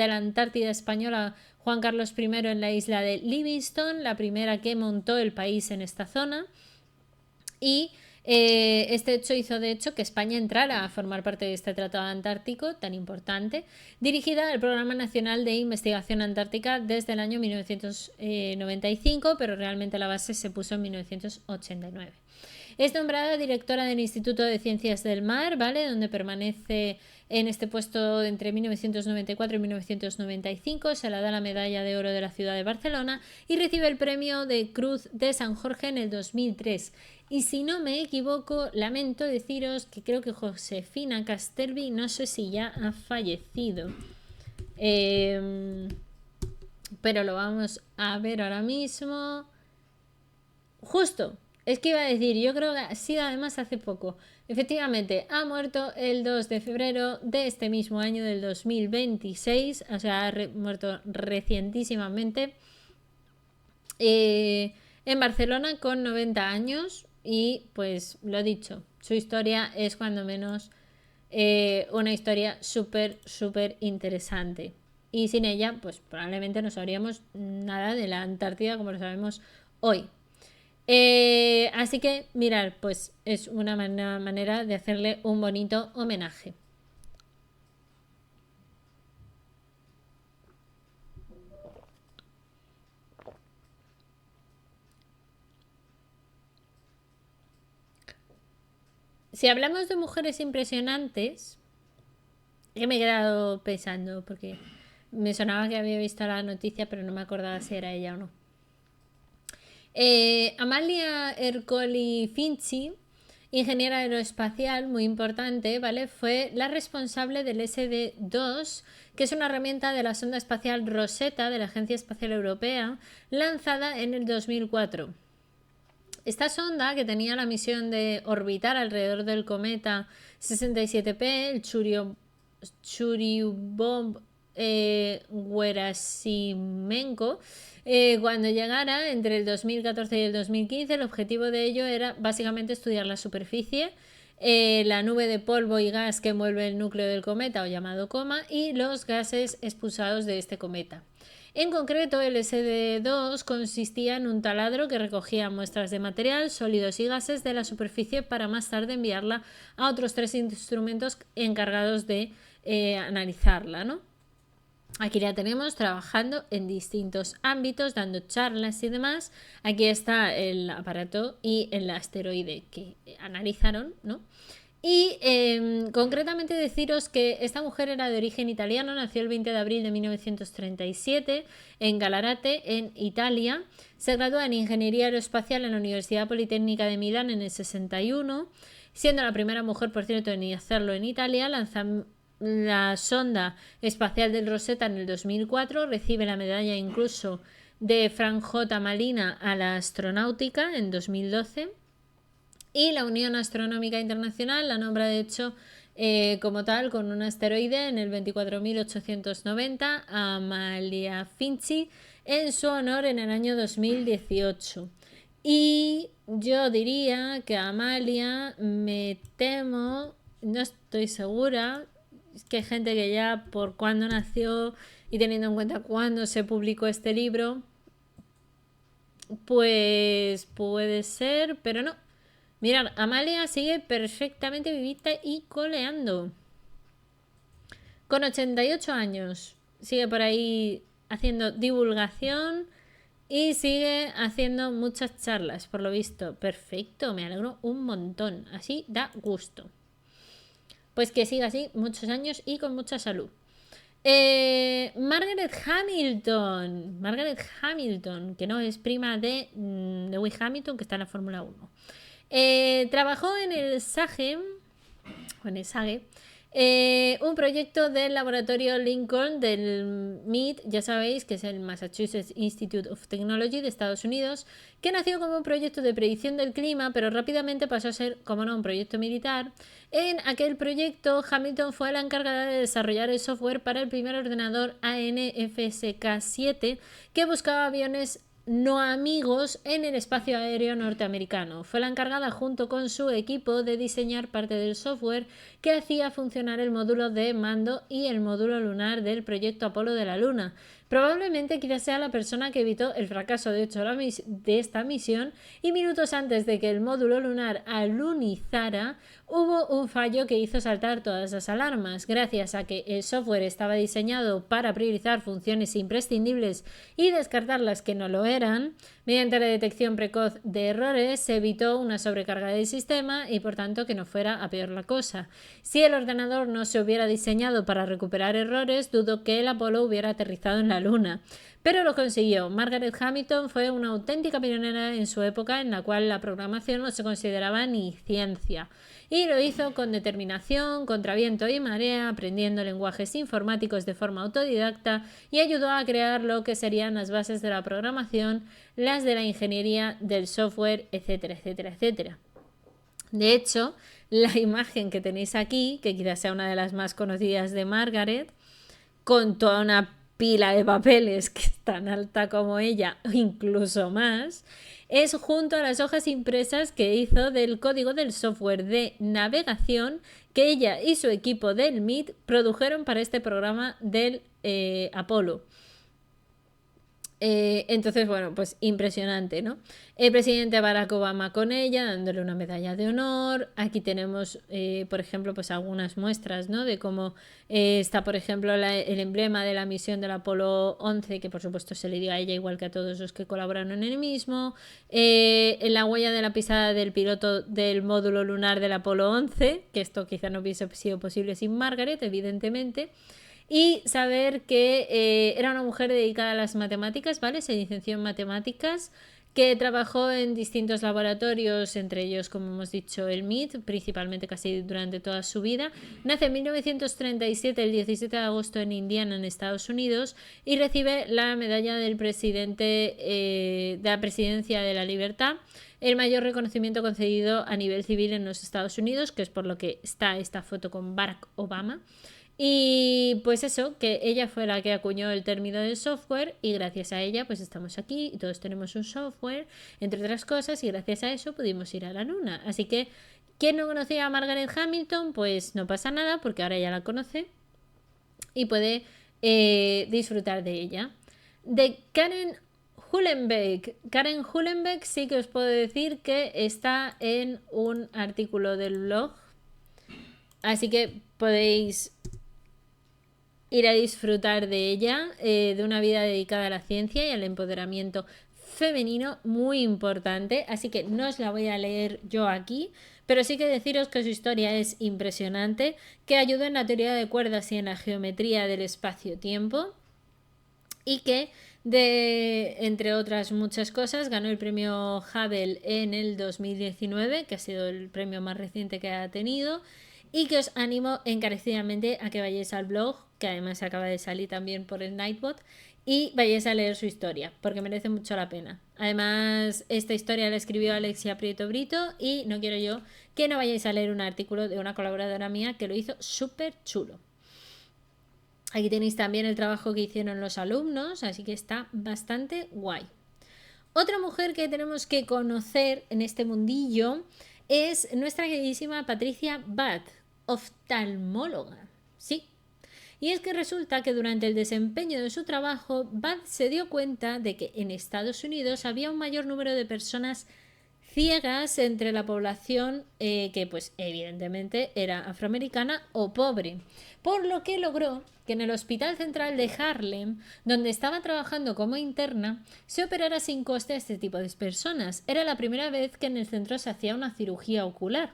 la Antártida española Juan Carlos I en la isla de Livingstone, la primera que montó el país en esta zona. Y este hecho hizo de hecho que España entrara a formar parte de este tratado antártico tan importante, dirigida al Programa Nacional de Investigación Antártica desde el año 1995, pero realmente la base se puso en 1989. Es nombrada directora del Instituto de Ciencias del Mar, ¿vale?, donde permanece en este puesto entre 1994 y 1995. Se le da la medalla de oro de la ciudad de Barcelona y recibe el premio de Cruz de San Jorge en el 2003. Y si no me equivoco, lamento deciros que creo que Josefina Castelvi, no sé si ya ha fallecido, pero lo vamos a ver ahora mismo. justo, es que iba a decir, yo creo que ha sido además hace poco. Efectivamente, ha muerto el 2 de febrero de este mismo año del 2026, o sea, ha muerto recientísimamente, en Barcelona con 90 años y pues lo dicho, su historia es cuando menos una historia súper, súper interesante. Y sin ella, pues probablemente no sabríamos nada de la Antártida como lo sabemos hoy. Así que, mirar, pues es una manera de hacerle un bonito homenaje. Si hablamos de mujeres impresionantes, que me he quedado pensando porque me sonaba que había visto la noticia, pero no me acordaba si era ella o no. Amalia Ercoli Finci, ingeniera aeroespacial muy importante, ¿vale? Fue la responsable del SD-2, que es una herramienta de la sonda espacial Rosetta de la Agencia Espacial Europea, lanzada en el 2004. Esta sonda, que tenía la misión de orbitar alrededor del cometa 67P, el Churyumov-Gerasimenko, cuando llegara entre el 2014 y el 2015, el objetivo de ello era básicamente estudiar la superficie, la nube de polvo y gas que envuelve el núcleo del cometa, o llamado coma, y los gases expulsados de este cometa. En concreto, el SD-2 consistía en un taladro que recogía muestras de material, sólidos y gases de la superficie para más tarde enviarla a otros 3 instrumentos encargados de analizarla, ¿no? Aquí la tenemos trabajando en distintos ámbitos, dando charlas y demás. Aquí está el aparato y el asteroide que analizaron, ¿no? Y concretamente deciros que esta mujer era de origen italiano, nació el 20 de abril de 1937 en Galarate, en Italia. Se graduó en Ingeniería Aeroespacial en la Universidad Politécnica de Milán en el 61, siendo la primera mujer, por cierto, en hacerlo en Italia. Lanza la sonda espacial del Rosetta en el 2004, recibe la medalla incluso de Frank J. Malina a la astronáutica en 2012. Y la Unión Astronómica Internacional la nombra de hecho como tal con un asteroide en el 24.890 a Amalia Finci en su honor en el año 2018. Y yo diría que Amalia, me temo, no estoy segura, es que hay gente que ya por cuándo nació y teniendo en cuenta cuándo se publicó este libro, pues puede ser, pero no. Mirad, Amalia sigue perfectamente vivita y coleando. Con 88 años. Sigue por ahí haciendo divulgación y sigue haciendo muchas charlas, por lo visto. Perfecto, me alegro un montón. Así da gusto. Pues que siga así muchos años y con mucha salud. Margaret Hamilton. Margaret Hamilton, que no es prima de Lewis Hamilton, que está en la Fórmula 1. Trabajó en el SAGE, un proyecto del laboratorio Lincoln del MIT, ya sabéis que es el Massachusetts Institute of Technology de Estados Unidos, que nació como un proyecto de predicción del clima, pero rápidamente pasó a ser, como no, un proyecto militar. En aquel proyecto, Hamilton fue la encargada de desarrollar el software para el primer ordenador ANFSK-7 que buscaba aviones no amigos en el espacio aéreo norteamericano. Fue la encargada junto con su equipo de diseñar parte del software que hacía funcionar el módulo de mando y el módulo lunar del proyecto Apolo de la Luna. Probablemente quizás sea la persona que evitó el fracaso de esta misión, y minutos antes de que el módulo lunar alunizara hubo un fallo que hizo saltar todas las alarmas. Gracias a que el software estaba diseñado para priorizar funciones imprescindibles y descartar las que no lo eran, mediante la detección precoz de errores se evitó una sobrecarga del sistema y por tanto que no fuera a peor la cosa. Si el ordenador no se hubiera diseñado para recuperar errores, dudo que el Apolo hubiera aterrizado en la Luna. Pero lo consiguió. Margaret Hamilton fue una auténtica pionera en su época, en la cual la programación no se consideraba ni ciencia. Y lo hizo con determinación, contra viento y marea, aprendiendo lenguajes informáticos de forma autodidacta, y ayudó a crear lo que serían las bases de la programación, las de la ingeniería, del software, etcétera, etcétera, etcétera. De hecho, la imagen que tenéis aquí, que quizás sea una de las más conocidas de Margaret, con toda una pila de papeles que es tan alta como ella o incluso más, es junto a las hojas impresas que hizo del código del software de navegación que ella y su equipo del MIT produjeron para este programa del Apolo. Entonces, bueno, pues impresionante, ¿no? El presidente Barack Obama con ella, dándole una medalla de honor. Aquí tenemos, por ejemplo, pues algunas muestras, ¿no? De cómo está, por ejemplo, el emblema de la misión del Apolo 11, que por supuesto se le dio a ella igual que a todos los que colaboraron en el mismo. En la huella de la pisada del piloto del módulo lunar del Apolo 11, que esto quizá no hubiese sido posible sin Margaret, evidentemente. Y saber que era una mujer dedicada a las matemáticas, ¿vale? Se licenció en matemáticas, que trabajó en distintos laboratorios, entre ellos, como hemos dicho, el MIT, principalmente casi durante toda su vida. Nace en 1937, el 17 de agosto, en Indiana, en Estados Unidos, y recibe la medalla del presidente de la Presidencia de la Libertad, el mayor reconocimiento concedido a nivel civil en los Estados Unidos, que es por lo que está esta foto con Barack Obama. Y pues eso, que ella fue la que acuñó el término del software, y gracias a ella pues estamos aquí y todos tenemos un software, entre otras cosas, y gracias a eso pudimos ir a la luna. Así que, ¿quién no conocía a Margaret Hamilton? Pues no pasa nada, porque ahora ya la conoce y puede disfrutar de ella. De Karen Hullenbeck. Karen Hullenbeck sí que os puedo decir que está en un artículo del blog, así que podéis ir a disfrutar de ella, de una vida dedicada a la ciencia y al empoderamiento femenino, muy importante, así que no os la voy a leer yo aquí, pero sí que deciros que su historia es impresionante, que ayudó en la teoría de cuerdas y en la geometría del espacio-tiempo, y que, entre otras muchas cosas, ganó el premio Hubble en el 2019, que ha sido el premio más reciente que ha tenido, y que os animo encarecidamente a que vayáis al blog, que además acaba de salir también por el Nightbot, y vayáis a leer su historia, porque merece mucho la pena. Además, esta historia la escribió Alexia Prieto Brito, y no quiero yo que no vayáis a leer un artículo de una colaboradora mía que lo hizo súper chulo. Aquí tenéis también el trabajo que hicieron los alumnos, así que está bastante guay. Otra mujer que tenemos que conocer en este mundillo es nuestra queridísima Patricia Budd, oftalmóloga. Sí. Y es que resulta que durante el desempeño de su trabajo, Budd se dio cuenta de que en Estados Unidos había un mayor número de personas ciegas entre la población que pues evidentemente era afroamericana o pobre, por lo que logró que en el Hospital Central de Harlem, donde estaba trabajando como interna, se operara sin coste a este tipo de personas. Era la primera vez que en el centro se hacía una cirugía ocular.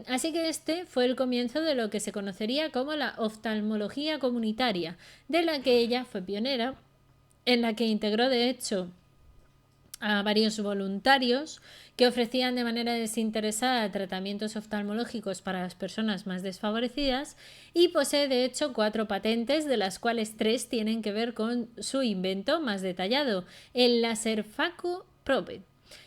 Así que este fue el comienzo de lo que se conocería como la oftalmología comunitaria, de la que ella fue pionera, en la que integró de hecho a varios voluntarios que ofrecían de manera desinteresada tratamientos oftalmológicos para las personas más desfavorecidas, y posee de hecho 4 patentes, de las cuales 3 tienen que ver con su invento más detallado, el láser Phaco Probe.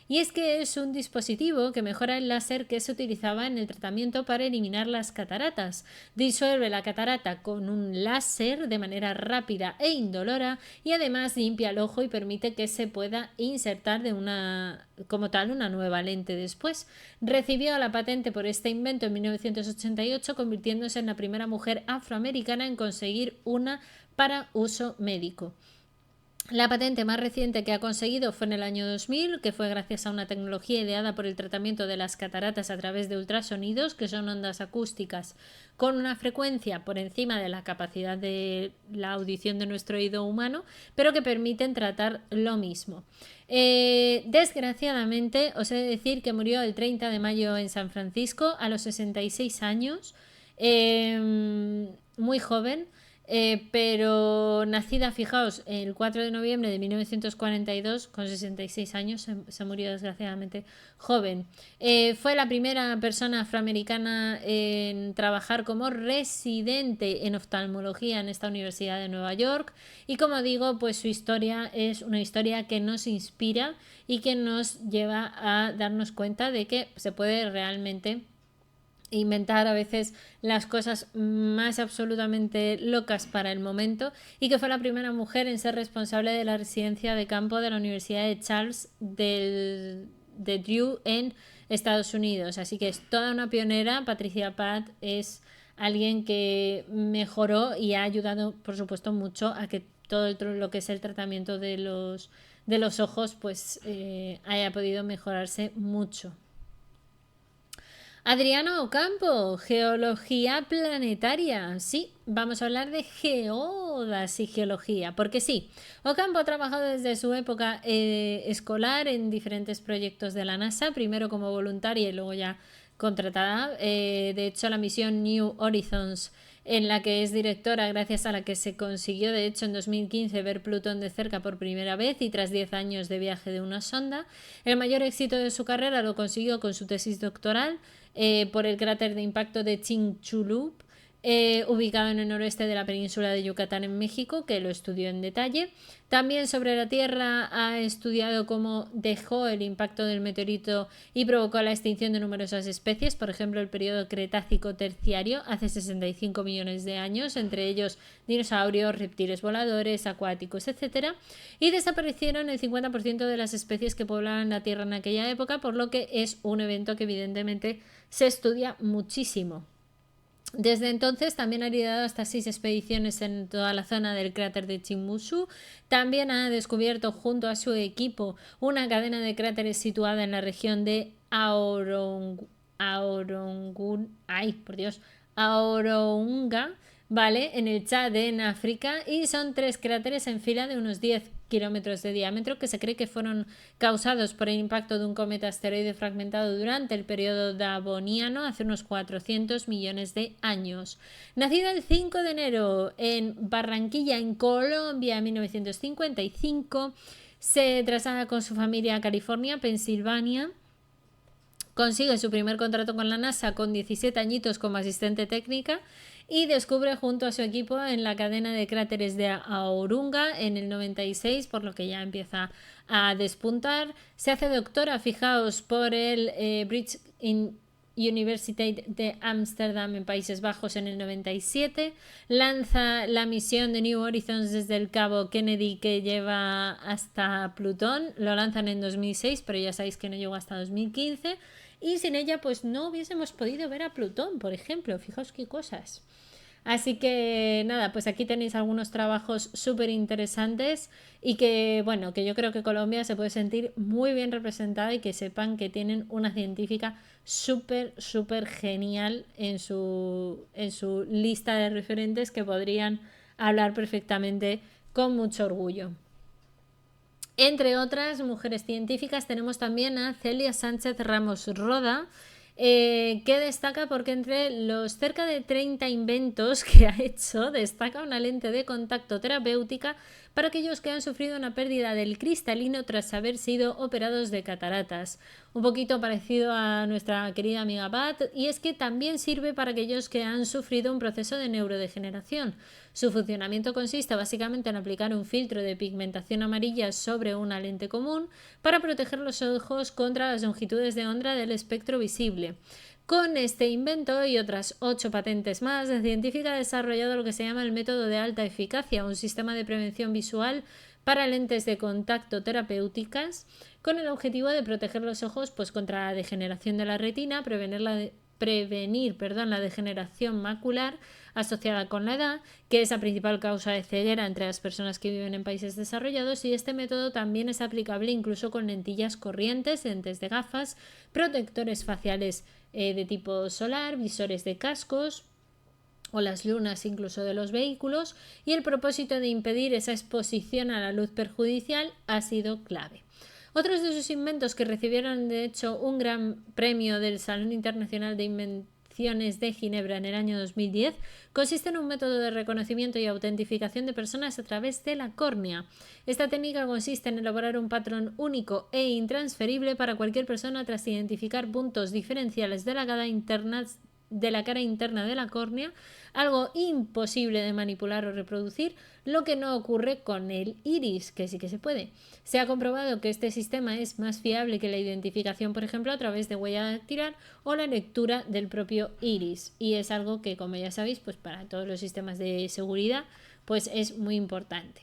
Y es que es un dispositivo que mejora el láser que se utilizaba en el tratamiento para eliminar las cataratas. Disuelve la catarata con un láser de manera rápida e indolora, y además limpia el ojo y permite que se pueda insertar como tal una nueva lente después. Recibió la patente por este invento en 1988, convirtiéndose en la primera mujer afroamericana en conseguir una para uso médico. La patente más reciente que ha conseguido fue en el año 2000, que fue gracias a una tecnología ideada por el tratamiento de las cataratas a través de ultrasonidos, que son ondas acústicas con una frecuencia por encima de la capacidad de la audición de nuestro oído humano, pero que permiten tratar lo mismo. Desgraciadamente, os he de decir que murió el 30 de mayo en San Francisco a los 66 años, muy joven. pero nacida, fijaos, el 4 de noviembre de 1942, con 66 años, se murió desgraciadamente joven. Fue la primera persona afroamericana en trabajar como residente en oftalmología en esta Universidad de Nueva York, y como digo, pues su historia es una historia que nos inspira y que nos lleva a darnos cuenta de que se puede realmente inventar a veces las cosas más absolutamente locas para el momento, y que fue la primera mujer en ser responsable de la residencia de campo de la Universidad de Charles de Drew en Estados Unidos. Así que es toda una pionera. Patricia Pat es alguien que mejoró y ha ayudado, por supuesto, mucho a que todo lo que es el tratamiento de los ojos pues haya podido mejorarse mucho. Adriano Ocampo, geología planetaria. Sí, vamos a hablar de geodas y geología, porque sí, Ocampo ha trabajado desde su época escolar en diferentes proyectos de la NASA, primero como voluntaria y luego ya contratada. De hecho, la misión New Horizons, en la que es directora, gracias a la que se consiguió, de hecho, en 2015 ver Plutón de cerca por primera vez y tras 10 años de viaje de una sonda. El mayor éxito de su carrera lo consiguió con su tesis doctoral por el cráter de impacto de Chicxulub, ubicado en el noroeste de la península de Yucatán en México, que lo estudió en detalle. También sobre la Tierra ha estudiado cómo dejó el impacto del meteorito y provocó la extinción de numerosas especies, por ejemplo el periodo Cretácico-Terciario hace 65 millones de años, entre ellos dinosaurios, reptiles voladores, acuáticos, etc. Y desaparecieron el 50% de las especies que poblaban la Tierra en aquella época, por lo que es un evento que evidentemente se estudia muchísimo. Desde entonces también ha liderado hasta 6 expediciones en toda la zona del cráter de Chimbousou. También ha descubierto junto a su equipo una cadena de cráteres situada en la región de Aorounga, ¿vale? En el Chad, en África, y son 3 cráteres en fila de unos 10 kilómetros de diámetro que se cree que fueron causados por el impacto de un cometa asteroide fragmentado durante el periodo Devoniano hace unos 400 millones de años. Nacida el 5 de enero en Barranquilla, en Colombia, en 1955, se traslada con su familia a California, Pensilvania. Consigue su primer contrato con la NASA con 17 añitos como asistente técnica y descubre junto a su equipo en la cadena de cráteres de Aurunga en el 96, por lo que ya empieza a despuntar. Se hace doctora, fijaos, por el British Universiteit de Ámsterdam en Países Bajos en el 97. Lanza la misión de New Horizons desde el Cabo Kennedy, que lleva hasta Plutón. Lo lanzan en 2006, pero ya sabéis que no llegó hasta 2015. Y sin ella pues no hubiésemos podido ver a Plutón, por ejemplo. Fijaos qué cosas. Así que nada, pues aquí tenéis algunos trabajos súper interesantes y que, bueno, que yo creo que Colombia se puede sentir muy bien representada, y que sepan que tienen una científica súper, súper genial en su lista de referentes, que podrían hablar perfectamente con mucho orgullo. Entre otras mujeres científicas tenemos también a Celia Sánchez Ramos Roda, que destaca porque entre los cerca de 30 inventos que ha hecho, destaca una lente de contacto terapéutica para aquellos que han sufrido una pérdida del cristalino tras haber sido operados de cataratas. Un poquito parecido a nuestra querida amiga Pat, y es que también sirve para aquellos que han sufrido un proceso de neurodegeneración. Su funcionamiento consiste básicamente en aplicar un filtro de pigmentación amarilla sobre una lente común para proteger los ojos contra las longitudes de onda del espectro visible. Con este invento y otras 8 patentes más, la científica ha desarrollado lo que se llama el método de alta eficacia, un sistema de prevención visual para lentes de contacto terapéuticas, con el objetivo de proteger los ojos pues, contra la degeneración de la retina, prevenir la degeneración macular asociada con la edad, que es la principal causa de ceguera entre las personas que viven en países desarrollados, y este método también es aplicable incluso con lentillas corrientes, lentes de gafas, protectores faciales de tipo solar, visores de cascos o las lunas incluso de los vehículos, y el propósito de impedir esa exposición a la luz perjudicial ha sido clave. Otros de sus inventos que recibieron de hecho un gran premio del Salón Internacional de Invención Convenciones de Ginebra en el año 2010, consiste en un método de reconocimiento y autentificación de personas a través de la córnea. Esta técnica consiste en elaborar un patrón único e intransferible para cualquier persona tras identificar puntos diferenciales de la cara interna de la córnea, algo imposible de manipular o reproducir, lo que no ocurre con el iris, que sí que se puede. Se ha comprobado que este sistema es más fiable que la identificación, por ejemplo, a través de huella dactilar o la lectura del propio iris, y es algo que, como ya sabéis, pues para todos los sistemas de seguridad, pues es muy importante.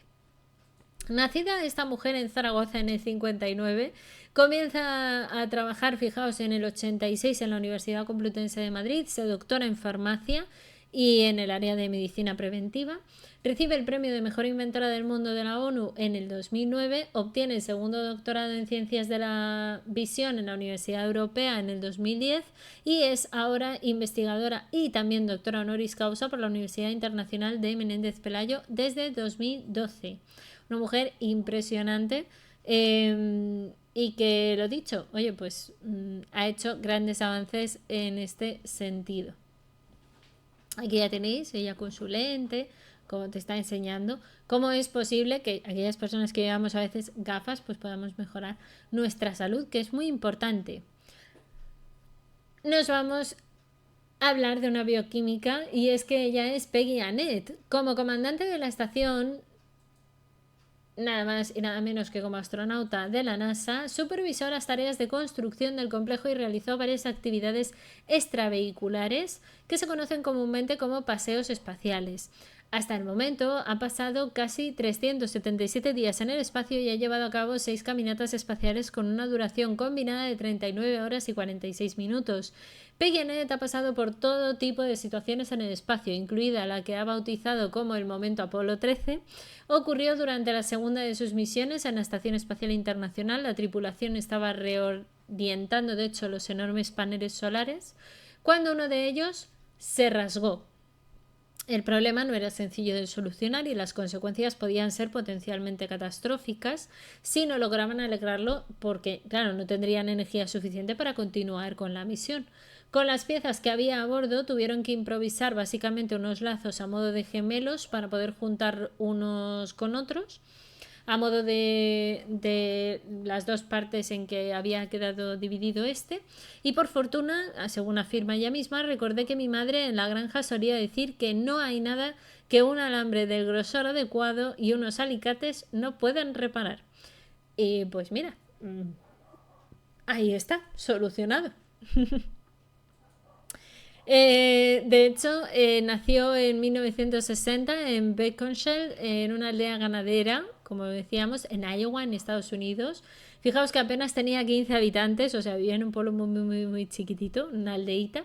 Nacida esta mujer en Zaragoza en el 59, comienza a trabajar, fijaos, en el 86 en la Universidad Complutense de Madrid, se doctora en farmacia y en el área de medicina preventiva, recibe el premio de mejor inventora del mundo de la ONU en el 2009, obtiene el segundo doctorado en ciencias de la visión en la Universidad Europea en el 2010 y es ahora investigadora y también doctora honoris causa por la Universidad Internacional de Menéndez Pelayo desde 2012. Una mujer impresionante y que, lo dicho, oye, pues ha hecho grandes avances en este sentido. Aquí ya tenéis, ella con su lente, como te está enseñando, cómo es posible que aquellas personas que llevamos a veces gafas, pues podamos mejorar nuestra salud, que es muy importante. Nos vamos a hablar de una bioquímica y es que ella es Peggy Annett. Como comandante de la estación, nada más y nada menos que como astronauta de la NASA, supervisó las tareas de construcción del complejo y realizó varias actividades extravehiculares que se conocen comúnmente como paseos espaciales. Hasta el momento ha pasado casi 377 días en el espacio y ha llevado a cabo 6 caminatas espaciales con una duración combinada de 39 horas y 46 minutos. Peggy Annett ha pasado por todo tipo de situaciones en el espacio, incluida la que ha bautizado como el momento Apolo 13. Ocurrió durante la segunda de sus misiones en la Estación Espacial Internacional. La tripulación estaba reorientando, de hecho, los enormes paneles solares, cuando uno de ellos se rasgó. El problema no era sencillo de solucionar y las consecuencias podían ser potencialmente catastróficas si no lograban alegrarlo porque, claro, no tendrían energía suficiente para continuar con la misión. Con las piezas que había a bordo tuvieron que improvisar básicamente unos lazos a modo de gemelos para poder juntar unos con otros, a modo de las dos partes en que había quedado dividido este. Y por fortuna, según afirma ella misma, recordé que mi madre en la granja solía decir que no hay nada que un alambre del grosor adecuado y unos alicates no puedan reparar. Y pues mira, ahí está, solucionado. De hecho, nació en 1960 en Beaconsfield, en una aldea ganadera, como decíamos, en Iowa, en Estados Unidos. Fijaos que apenas tenía 15 habitantes, o sea, vivía en un pueblo muy chiquitito, una aldeíta.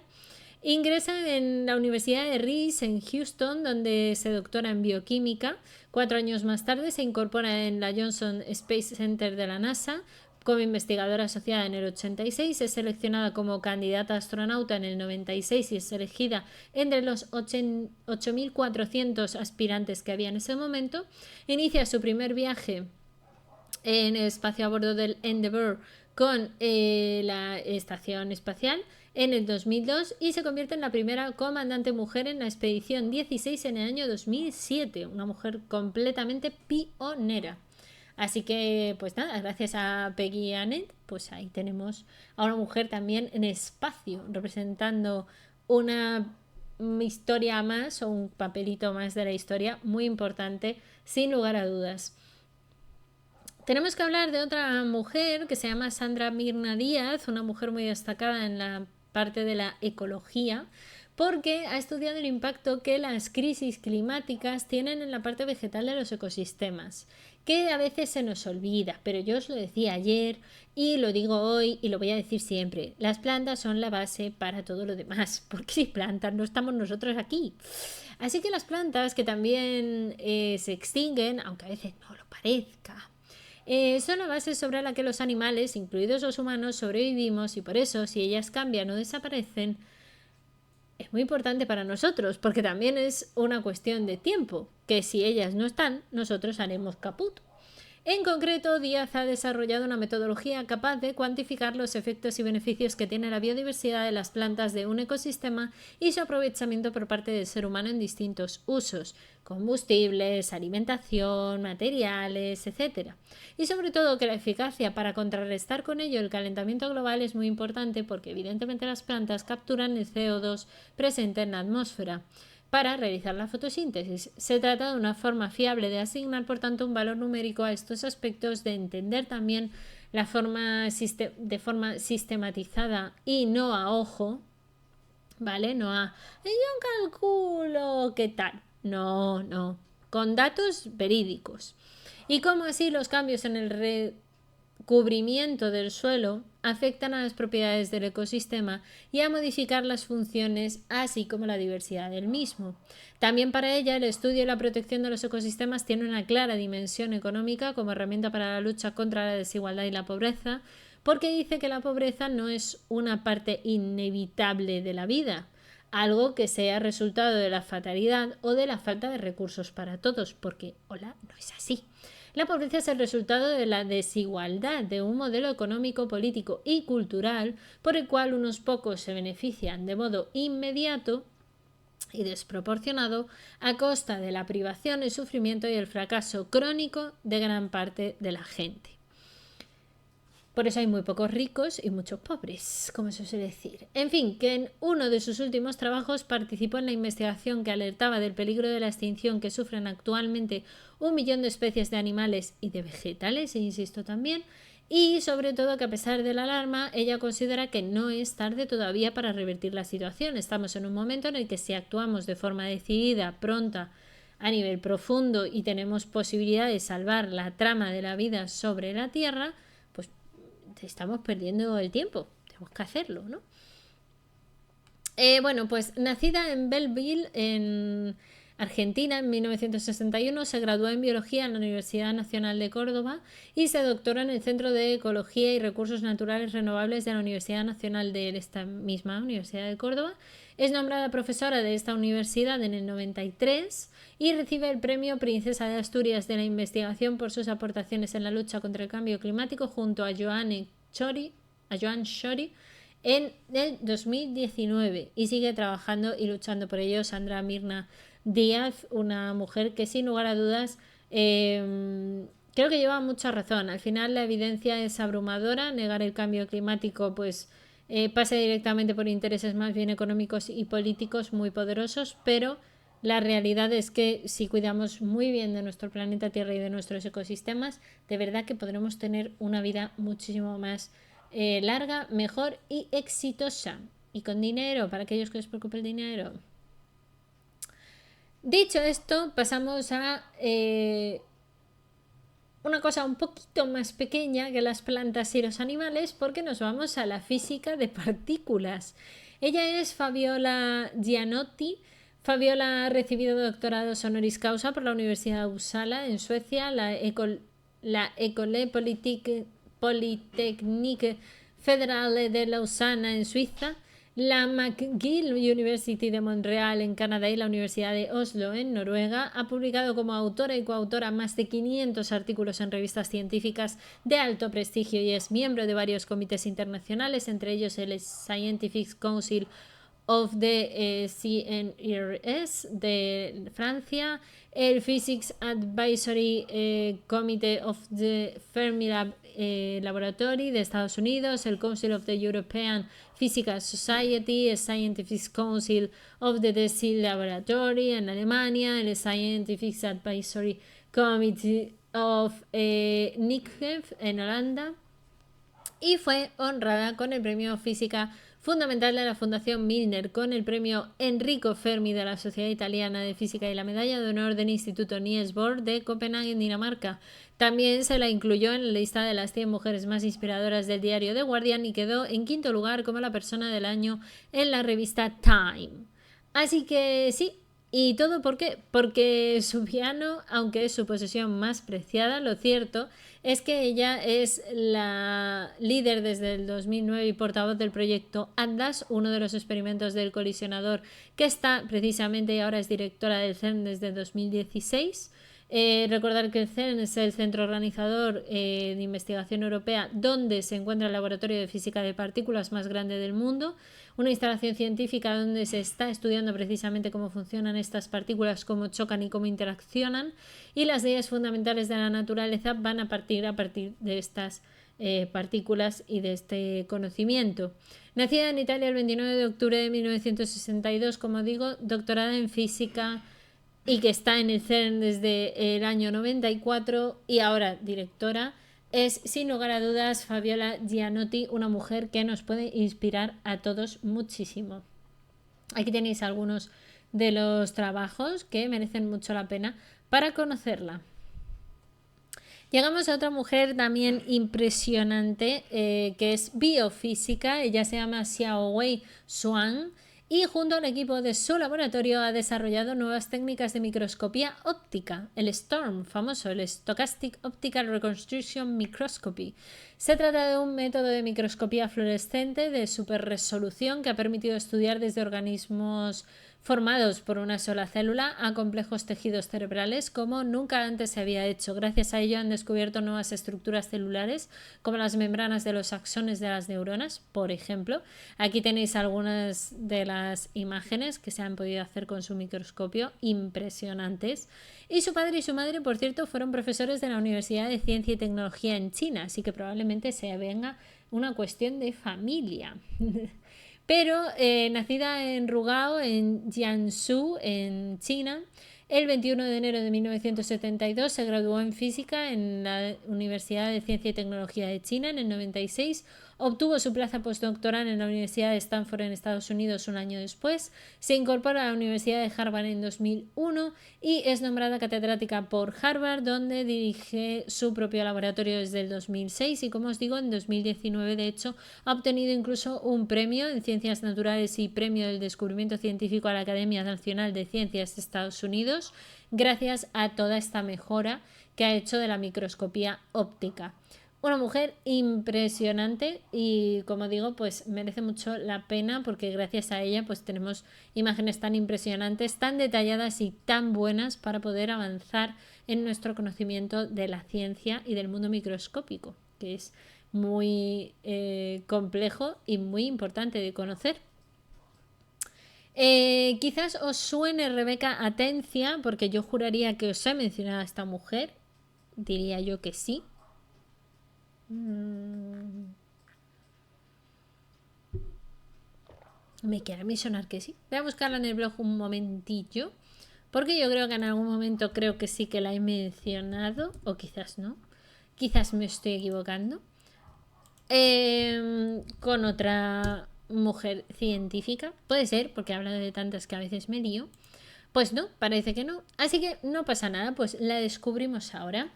Ingresa en la Universidad de Rice en Houston, donde se doctora en bioquímica. 4 años más tarde se incorpora en la Johnson Space Center de la NASA. Como investigadora asociada en el 86, es seleccionada como candidata astronauta en el 96 y es elegida entre los 8.400 aspirantes que había en ese momento. Inicia su primer viaje en el espacio a bordo del Endeavour con la estación espacial en el 2002 y se convierte en la primera comandante mujer en la expedición 16 en el año 2007, una mujer completamente pionera. Así que, pues nada, gracias a Peggy Annett, pues ahí tenemos a una mujer también en espacio, representando una historia más o un papelito más de la historia muy importante, sin lugar a dudas. Tenemos que hablar de otra mujer que se llama Sandra Mirna Díaz, una mujer muy destacada en la parte de la ecología, porque ha estudiado el impacto que las crisis climáticas tienen en la parte vegetal de los ecosistemas, que a veces se nos olvida, pero yo os lo decía ayer y lo digo hoy y lo voy a decir siempre, las plantas son la base para todo lo demás, porque sin plantas no estamos nosotros aquí. Así que las plantas que también se extinguen, aunque a veces no lo parezca, son la base sobre la que los animales, incluidos los humanos, sobrevivimos y por eso, si ellas cambian o desaparecen, es muy importante para nosotros, porque también es una cuestión de tiempo, que si ellas no están, nosotros haremos caput. En concreto, Díaz ha desarrollado una metodología capaz de cuantificar los efectos y beneficios que tiene la biodiversidad de las plantas de un ecosistema y su aprovechamiento por parte del ser humano en distintos usos, combustibles, alimentación, materiales, etc. Y sobre todo que la eficacia para contrarrestar con ello el calentamiento global es muy importante porque evidentemente las plantas capturan el CO2 presente en la atmósfera para realizar la fotosíntesis. Se trata de una forma fiable de asignar, por tanto, un valor numérico a estos aspectos, de entender también de forma sistematizada y no a ojo, ¿vale? No a yo calculo qué tal. No, con datos verídicos. Y cómo así los cambios en el cubrimiento del suelo afectan a las propiedades del ecosistema y a modificar las funciones, así como la diversidad del mismo. También para ella, el estudio y la protección de los ecosistemas tiene una clara dimensión económica como herramienta para la lucha contra la desigualdad y la pobreza, porque dice que la pobreza no es una parte inevitable de la vida, algo que sea resultado de la fatalidad o de la falta de recursos para todos, porque, hola, no es así. La pobreza es el resultado de la desigualdad de un modelo económico, político y cultural por el cual unos pocos se benefician de modo inmediato y desproporcionado a costa de la privación, el sufrimiento y el fracaso crónico de gran parte de la gente. Por eso hay muy pocos ricos y muchos pobres, como se suele decir. En fin, que en uno de sus últimos trabajos participó en la investigación que alertaba del peligro de la extinción que sufren actualmente 1 millón de especies de animales y de vegetales, insisto también, y sobre todo que a pesar de la alarma, ella considera que no es tarde todavía para revertir la situación. Estamos en un momento en el que si actuamos de forma decidida, pronta, a nivel profundo y tenemos posibilidad de salvar la trama de la vida sobre la Tierra, pues estamos perdiendo el tiempo, tenemos que hacerlo, ¿no? Bueno, pues nacida en Belleville, en Argentina, en 1961, se graduó en Biología en la Universidad Nacional de Córdoba y se doctoró en el Centro de Ecología y Recursos Naturales Renovables de la Universidad Nacional de esta misma Universidad de Córdoba. Es nombrada profesora de esta universidad en el 93 y recibe el premio Princesa de Asturias de la Investigación por sus aportaciones en la lucha contra el cambio climático junto a Joan Shorey en el 2019 y sigue trabajando y luchando por ello Sandra Mirna Díaz, una mujer que sin lugar a dudas creo que lleva mucha razón. Al final la evidencia es abrumadora, negar el cambio climático pues pasa directamente por intereses más bien económicos y políticos muy poderosos, pero la realidad es que si cuidamos muy bien de nuestro planeta Tierra y de nuestros ecosistemas, de verdad que podremos tener una vida muchísimo más larga, mejor y exitosa. Y con dinero, para aquellos que les preocupe el dinero. Dicho esto, pasamos a una cosa un poquito más pequeña que las plantas y los animales, porque nos vamos a la física de partículas. Ella es Fabiola Gianotti. Fabiola ha recibido doctorados honoris causa por la Universidad de Uppsala en Suecia, la École Polytechnique Fédérale de Lausana en Suiza, la McGill University de Montreal en Canadá y la Universidad de Oslo en Noruega. Ha publicado como autora y coautora más de 500 artículos en revistas científicas de alto prestigio y es miembro de varios comités internacionales, entre ellos el Scientific Council of the CNRS de Francia, el Physics Advisory Committee of the Fermilab Laboratory de Estados Unidos, el Council of the European Physical Society, el Scientific Council of the DESI Laboratory en Alemania, el Scientific Advisory Committee of NICEF en Holanda, y fue honrada con el premio Física Fundamental de la Fundación Milner, con el premio Enrico Fermi de la Sociedad Italiana de Física y la medalla de honor del Instituto Niels Bohr de Copenhague, en Dinamarca. También se la incluyó en la lista de las 100 mujeres más inspiradoras del diario The Guardian y quedó en quinto lugar como la persona del año en la revista Time. Así que sí. ¿Y todo por qué? Porque su piano, aunque es su posesión más preciada, lo cierto es que ella es la líder desde el 2009 y portavoz del proyecto Atlas, uno de los experimentos del colisionador que está precisamente y ahora es directora del CERN desde 2016. Recordar que el CERN es el centro organizador de investigación europea donde se encuentra el laboratorio de física de partículas más grande del mundo, una instalación científica donde se está estudiando precisamente cómo funcionan estas partículas, cómo chocan y cómo interaccionan, y las leyes fundamentales de la naturaleza van a partir de estas partículas y de este conocimiento. Nacida en Italia el 29 de octubre de 1962, como digo, doctorada en física y que está en el CERN desde el año 94 y ahora directora, es sin lugar a dudas Fabiola Gianotti, una mujer que nos puede inspirar a todos muchísimo. Aquí tenéis algunos de los trabajos que merecen mucho la pena para conocerla. Llegamos a otra mujer también impresionante que es biofísica. Ella se llama Xiaowei Xuan y junto al equipo de su laboratorio ha desarrollado nuevas técnicas de microscopía óptica, el STORM, famoso, el Stochastic Optical Reconstruction Microscopy. Se trata de un método de microscopía fluorescente de superresolución que ha permitido estudiar desde organismos formados por una sola célula a complejos tejidos cerebrales como nunca antes se había hecho. Gracias a ello han descubierto nuevas estructuras celulares como las membranas de los axones de las neuronas, por ejemplo. Aquí tenéis algunas de las imágenes que se han podido hacer con su microscopio, impresionantes. Y su padre y su madre, por cierto, fueron profesores de la Universidad de Ciencia y Tecnología en China, así que probablemente se venga una cuestión de familia. Pero nacida en Rugao, en Jiangsu, en China, el 21 de enero de 1972 se graduó en física en la Universidad de Ciencia y Tecnología de China. En el 96 obtuvo su plaza postdoctoral en la Universidad de Stanford en Estados Unidos un año después. Se incorpora a la Universidad de Harvard en 2001 y es nombrada catedrática por Harvard, donde dirige su propio laboratorio desde el 2006 y, como os digo, en 2019 de hecho ha obtenido incluso un premio en Ciencias Naturales y premio del Descubrimiento Científico a la Academia Nacional de Ciencias de Estados Unidos gracias a toda esta mejora que ha hecho de la microscopía óptica. Una mujer impresionante y, como digo, pues merece mucho la pena porque gracias a ella pues tenemos imágenes tan impresionantes, tan detalladas y tan buenas para poder avanzar en nuestro conocimiento de la ciencia y del mundo microscópico, que es muy complejo y muy importante de conocer. Quizás os suene Rebeca Atencia, porque yo juraría que os he mencionado a esta mujer. Diría yo que sí. Me quiere a mí sonar que sí. Voy a buscarla en el blog un momentillo, porque yo creo que en algún momento creo que sí que la he mencionado, o quizás no. Quizás me estoy equivocando. Con otra mujer científica. Puede ser, porque he hablado de tantas que a veces me lío. Pues no, parece que no. Así que no pasa nada, pues la descubrimos ahora.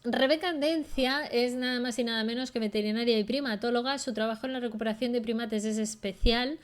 Rebeca Atencia es nada más y nada menos que veterinaria y primatóloga. Su trabajo en la recuperación de primates es especial.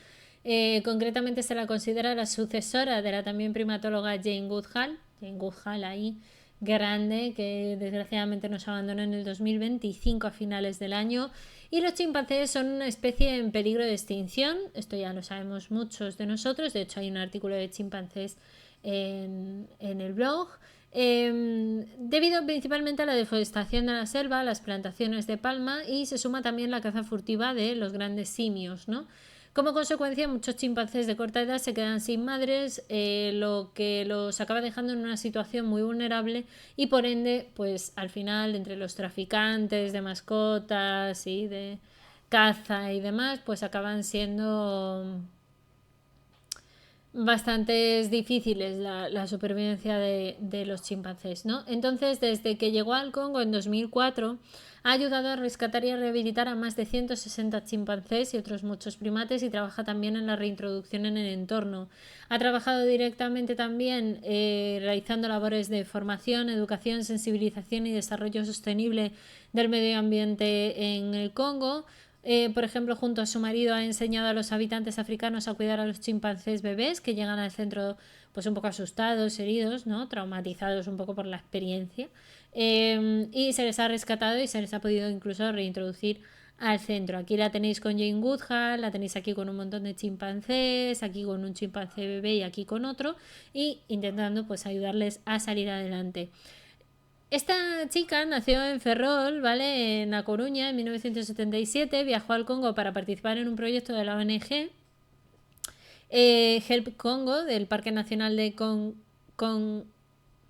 Concretamente se la considera la sucesora de la también primatóloga Jane Goodall. Jane Goodall ahí grande, que desgraciadamente nos abandonó en el 2025 a finales del año. Y los chimpancés son una especie en peligro de extinción. Esto ya lo sabemos muchos de nosotros. De hecho hay un artículo de chimpancés en el blog. Debido principalmente a la deforestación de la selva, las plantaciones de palma y se suma también la caza furtiva de los grandes simios, ¿no? Como consecuencia, muchos chimpancés de corta edad se quedan sin madres, lo que los acaba dejando en una situación muy vulnerable y por ende, pues al final, entre los traficantes de mascotas y de caza y demás, pues acaban siendo bastante difíciles la supervivencia de los chimpancés, ¿no? Entonces, desde que llegó al Congo en 2004, ha ayudado a rescatar y a rehabilitar a más de 160 chimpancés y otros muchos primates y trabaja también en la reintroducción en el entorno. Ha trabajado directamente también realizando labores de formación, educación, sensibilización y desarrollo sostenible del medio ambiente en el Congo. Por ejemplo, junto a su marido ha enseñado a los habitantes africanos a cuidar a los chimpancés bebés que llegan al centro pues un poco asustados, heridos, ¿no? Traumatizados un poco por la experiencia. Y se les ha rescatado y se les ha podido incluso reintroducir al centro. Aquí la tenéis con Jane Goodall, la tenéis aquí con un montón de chimpancés, aquí con un chimpancé bebé y aquí con otro, y intentando pues ayudarles a salir adelante. Esta chica nació en Ferrol, ¿vale? En A Coruña, en 1977, viajó al Congo para participar en un proyecto de la ONG Help Congo, del Parque Nacional de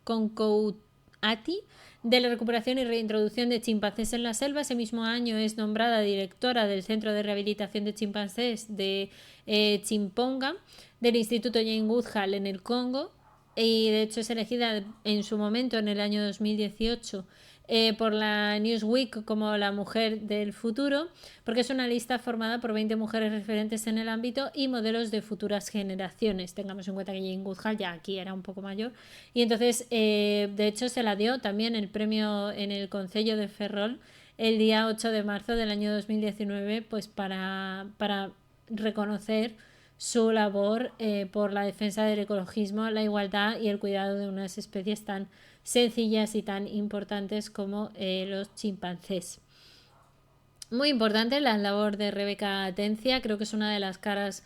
Konkouati, de la recuperación y reintroducción de chimpancés en la selva. Ese mismo año es nombrada directora del Centro de Rehabilitación de Chimpancés de Chimponga, del Instituto Jane Goodall en el Congo, y de hecho es elegida en su momento, en el año 2018, por la Newsweek como la mujer del futuro, porque es una lista formada por 20 mujeres referentes en el ámbito y modelos de futuras generaciones. Tengamos en cuenta que Jane Goodall ya aquí era un poco mayor, y entonces de hecho se la dio también el premio en el Concello de Ferrol el día 8 de marzo del año 2019, pues para reconocer su labor por la defensa del ecologismo, la igualdad y el cuidado de unas especies tan sencillas y tan importantes como los chimpancés. Muy importante la labor de Rebeca Atencia, creo que es una de las caras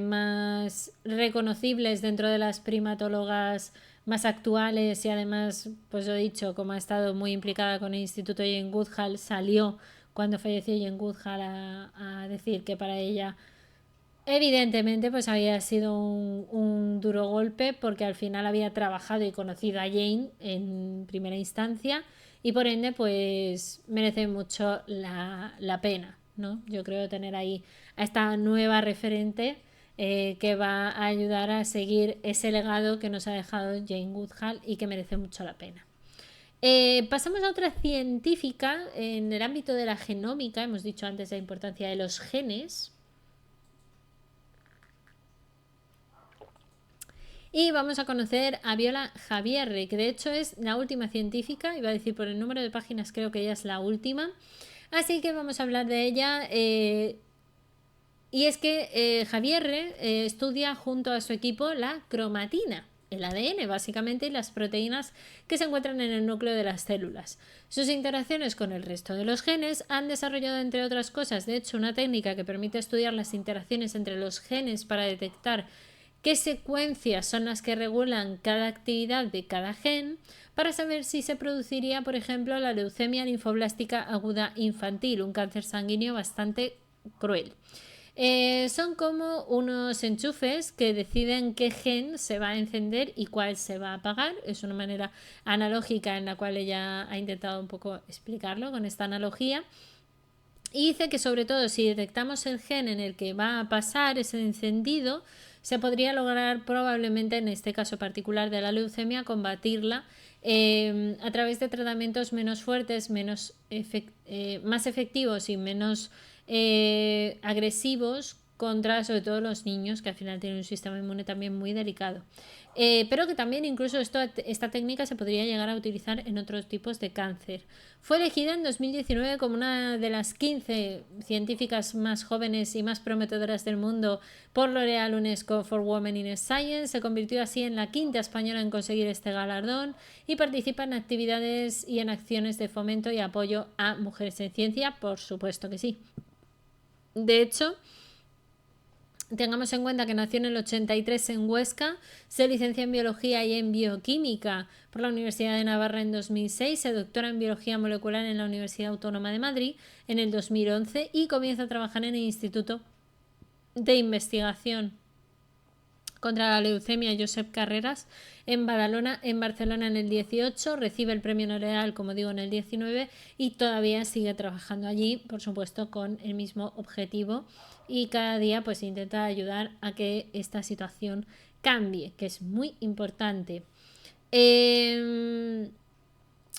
más reconocibles dentro de las primatólogas más actuales, y además, pues lo he dicho, como ha estado muy implicada con el Instituto Jane Goodall, salió cuando falleció Jane Goodall a decir que para ella evidentemente pues había sido un duro golpe, porque al final había trabajado y conocido a Jane en primera instancia, y por ende pues merece mucho la pena, ¿no? Yo creo tener ahí a esta nueva referente que va a ayudar a seguir ese legado que nos ha dejado Jane Goodall y que merece mucho la pena. Pasamos a otra científica en el ámbito de la genómica. Hemos dicho antes la importancia de los genes. Y vamos a conocer a Viola Javierre, que de hecho es la última científica, iba a decir por el número de páginas, creo que ella es la última. Así que vamos a hablar de ella. Y es que Javierre estudia junto a su equipo la cromatina, el ADN básicamente, y las proteínas que se encuentran en el núcleo de las células. Sus interacciones con el resto de los genes han desarrollado, entre otras cosas, de hecho, una técnica que permite estudiar las interacciones entre los genes para detectar qué secuencias son las que regulan cada actividad de cada gen, para saber si se produciría, por ejemplo, la leucemia linfoblástica aguda infantil, un cáncer sanguíneo bastante cruel. Son como unos enchufes que deciden qué gen se va a encender y cuál se va a apagar. Es una manera analógica en la cual ella ha intentado un poco explicarlo con esta analogía. Y dice que sobre todo si detectamos el gen en el que va a pasar ese encendido, se podría lograr probablemente, en este caso particular de la leucemia, combatirla a través de tratamientos menos fuertes, más efectivos y menos agresivos contra sobre todo los niños, que al final tienen un sistema inmune también muy delicado. Pero que también incluso esta técnica se podría llegar a utilizar en otros tipos de cáncer. Fue elegida en 2019 como una de las 15 científicas más jóvenes y más prometedoras del mundo por L'Oréal UNESCO for Women in Science. Se convirtió así en la quinta española en conseguir este galardón y participa en actividades y en acciones de fomento y apoyo a mujeres en ciencia, por supuesto que sí. De hecho, tengamos en cuenta que nació en el 83 en Huesca, se licenció en Biología y en Bioquímica por la Universidad de Navarra en 2006, se doctora en Biología Molecular en la Universidad Autónoma de Madrid en el 2011 y comienza a trabajar en el Instituto de Investigación contra la Leucemia Josep Carreras en Badalona, en Barcelona en el 18, recibe el premio L'Oréal, como digo, en el 19 y todavía sigue trabajando allí, por supuesto, con el mismo objetivo, y cada día pues intenta ayudar a que esta situación cambie, que es muy importante.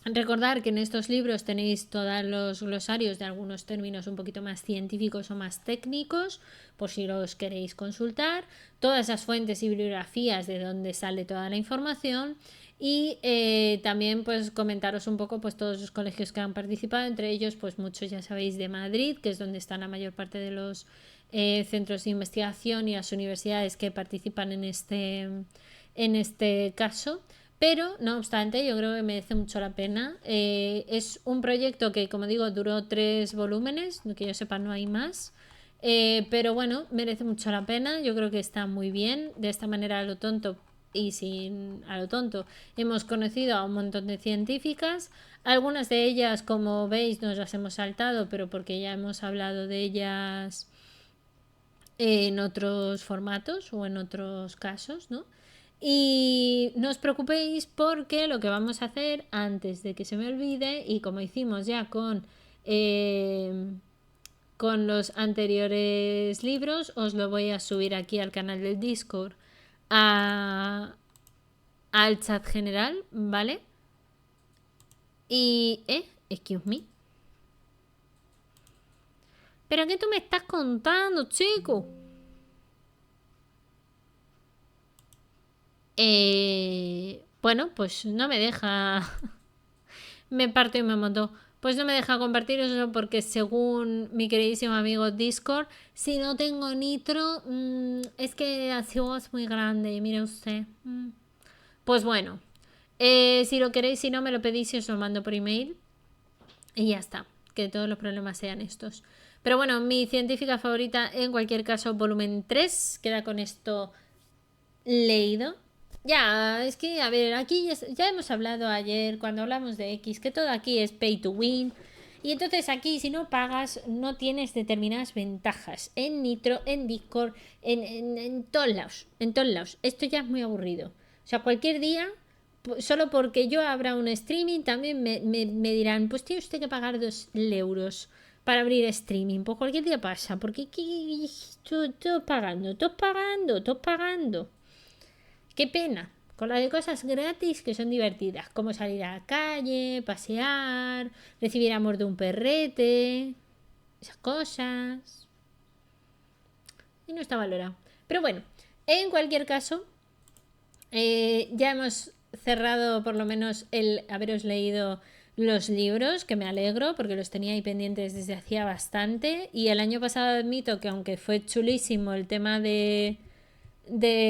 Recordar que en estos libros tenéis todos los glosarios de algunos términos un poquito más científicos o más técnicos, por si los queréis consultar, todas esas fuentes y bibliografías de donde sale toda la información, y también pues comentaros un poco pues todos los colegios que han participado, entre ellos pues muchos ya sabéis de Madrid, que es donde están la mayor parte de los centros de investigación y las universidades que participan en este caso. Pero, no obstante, yo creo que merece mucho la pena. Es un proyecto que, como digo, duró 3 volúmenes, que yo sepa no hay más. Pero bueno, merece mucho la pena. Yo creo que está muy bien. De esta manera, a lo tonto y sin a lo tonto, hemos conocido a un montón de científicas. Algunas de ellas, como veis, nos las hemos saltado, pero porque ya hemos hablado de ellas en otros formatos o en otros casos, ¿no? Y no os preocupéis porque lo que vamos a hacer antes de que se me olvide, y como hicimos ya con los anteriores libros, os lo voy a subir aquí al canal del Discord a, al chat general, ¿vale? Y, excuse me. ¿Pero qué tú me estás contando, chico? Bueno, pues no me deja. Me parto y me montó. Pues no me deja compartir eso porque según mi queridísimo amigo Discord, si no tengo nitro, es que la ciudad es muy grande, mire usted. Pues bueno, si lo queréis, si no me lo pedís y os lo mando por email. Y ya está, que todos los problemas sean estos. Pero bueno, mi científica favorita en cualquier caso, volumen 3, queda con esto leído. Ya, es que, a ver, aquí ya hemos hablado ayer cuando hablamos de X, que todo aquí es pay to win. Y entonces aquí, si no pagas, no tienes determinadas ventajas. En Nitro, en Discord, en todos lados. En todos lados. Esto ya es muy aburrido. O sea, cualquier día, solo porque yo abra un streaming, también me dirán, pues tiene usted que pagar 2 euros para abrir streaming. Pues cualquier día pasa, porque todos pagando, todos pagando, todos pagando. Qué pena, con la de cosas gratis que son divertidas, como salir a la calle, pasear, recibir amor de un perrete, esas cosas. Y no está valorado. Pero bueno, en cualquier caso, ya hemos cerrado por lo menos el haberos leído los libros, que me alegro porque los tenía ahí pendientes desde hacía bastante. Y el año pasado admito que aunque fue chulísimo el tema de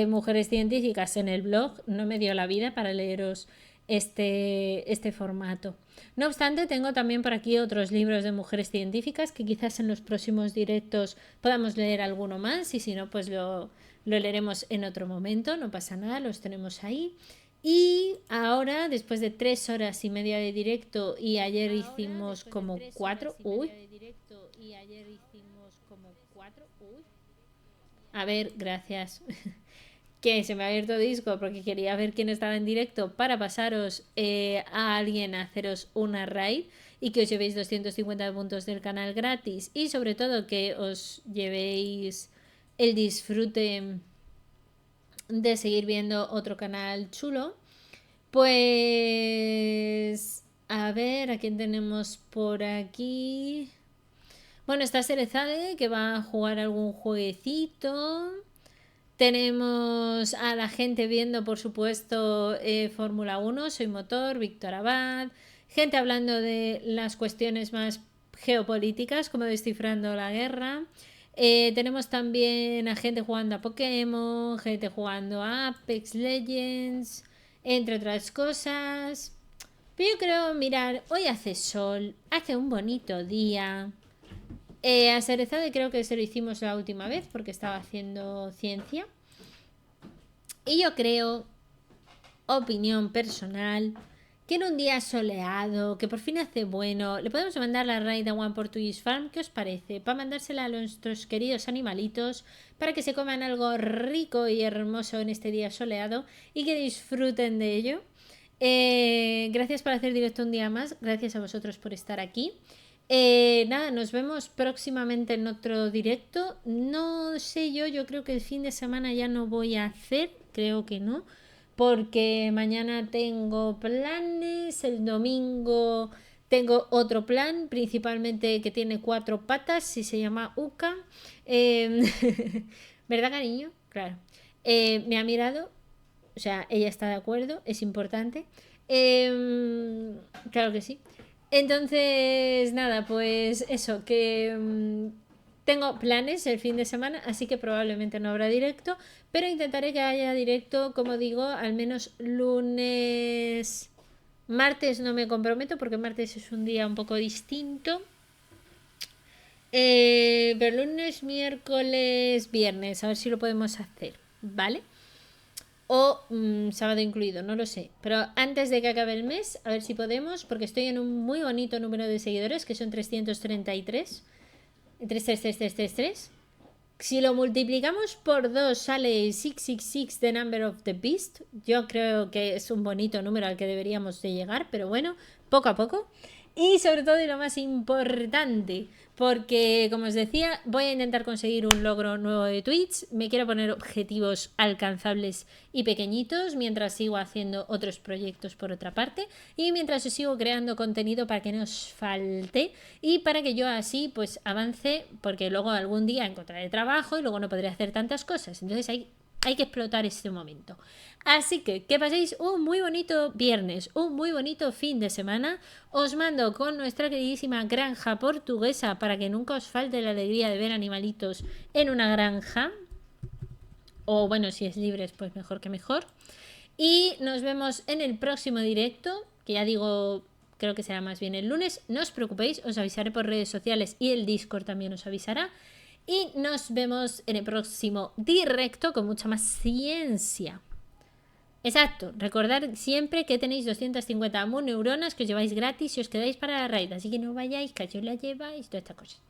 mujeres científicas en el blog, no me dio la vida para leeros este formato. No obstante, tengo también por aquí otros libros de mujeres científicas que quizás en los próximos directos podamos leer alguno más y si no, pues lo leeremos en otro momento, no pasa nada, los tenemos ahí. Y ahora, después de 3 horas y media de directo y ayer hicimos como 4, a ver, gracias. Que se me ha abierto disco porque quería ver quién estaba en directo para pasaros a alguien a haceros una raid y que os llevéis 250 puntos del canal gratis y sobre todo que os llevéis el disfrute de seguir viendo otro canal chulo. Pues a ver, ¿a quién tenemos por aquí? Bueno, está Cerezade que va a jugar algún jueguecito. Tenemos a la gente viendo, por supuesto, Fórmula 1, Soy Motor, Víctor Abad, gente hablando de las cuestiones más geopolíticas, como descifrando la guerra. Tenemos también a gente jugando a Pokémon, gente jugando a Apex Legends, entre otras cosas. Pero yo creo, mirar, hoy hace sol, hace un bonito día. A Cerezade creo que se lo hicimos la última vez porque estaba haciendo ciencia. Y yo creo, opinión personal, que en un día soleado, que por fin hace bueno, le podemos mandar la raid a One Portuguese Farm. ¿Qué os parece? Para mandársela a nuestros queridos animalitos para que se coman algo rico y hermoso en este día soleado y que disfruten de ello. Gracias por hacer directo un día más. Gracias a vosotros por estar aquí. Nada, nos vemos próximamente en otro directo. No sé yo creo que el fin de semana ya no voy a hacer, creo que no, porque mañana tengo planes, el domingo tengo otro plan, principalmente que tiene 4 patas y se llama Uka. ¿Verdad, cariño? Claro. Me ha mirado, o sea, ella está de acuerdo, es importante. Claro que sí. Entonces, nada, pues eso, que Tengo planes el fin de semana, así que probablemente no habrá directo, pero intentaré que haya directo, como digo, al menos lunes. Martes no me comprometo porque martes es un día un poco distinto. Pero lunes, miércoles, viernes, a ver si lo podemos hacer, ¿vale? O sábado incluido, no lo sé. Pero antes de que acabe el mes, a ver si podemos, porque estoy en un muy bonito número de seguidores, que son 333. 33333. Si lo multiplicamos por 2 sale 666, the number of the beast. Yo creo que es un bonito número al que deberíamos de llegar, pero bueno, poco a poco. Y sobre todo, y lo más importante, porque como os decía, voy a intentar conseguir un logro nuevo de Twitch. Me quiero poner objetivos alcanzables y pequeñitos mientras sigo haciendo otros proyectos por otra parte y mientras os sigo creando contenido para que no os falte y para que yo así pues avance, porque luego algún día encontraré trabajo y luego no podré hacer tantas cosas. Entonces hay que explotar este momento. Así que paséis un muy bonito viernes, un muy bonito fin de semana. Os mando con nuestra queridísima granja portuguesa para que nunca os falte la alegría de ver animalitos en una granja. O bueno, si es libres, pues mejor que mejor. Y nos vemos en el próximo directo, que ya digo, creo que será más bien el lunes. No os preocupéis, os avisaré por redes sociales y el Discord también os avisará. Y nos vemos en el próximo directo con mucha más ciencia. Exacto, recordad siempre que tenéis 250 neuronas que os lleváis gratis y os quedáis para la raid, así que no vayáis, que os la lleváis, todas estas cosas.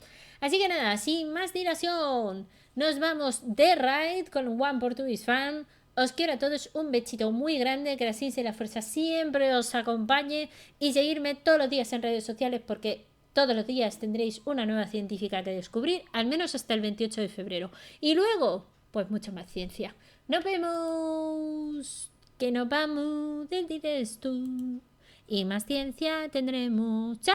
Así que nada, sin más dilación, nos vamos de raid con One Portuguese Fan. Os quiero a todos un besito muy grande, que la ciencia y la fuerza siempre os acompañe y seguirme todos los días en redes sociales porque todos los días tendréis una nueva científica que descubrir, al menos hasta el 28 de febrero. Y luego, pues mucha más ciencia. ¡Nos vemos! Que nos vamos del directo. Y más ciencia tendremos. ¡Chao!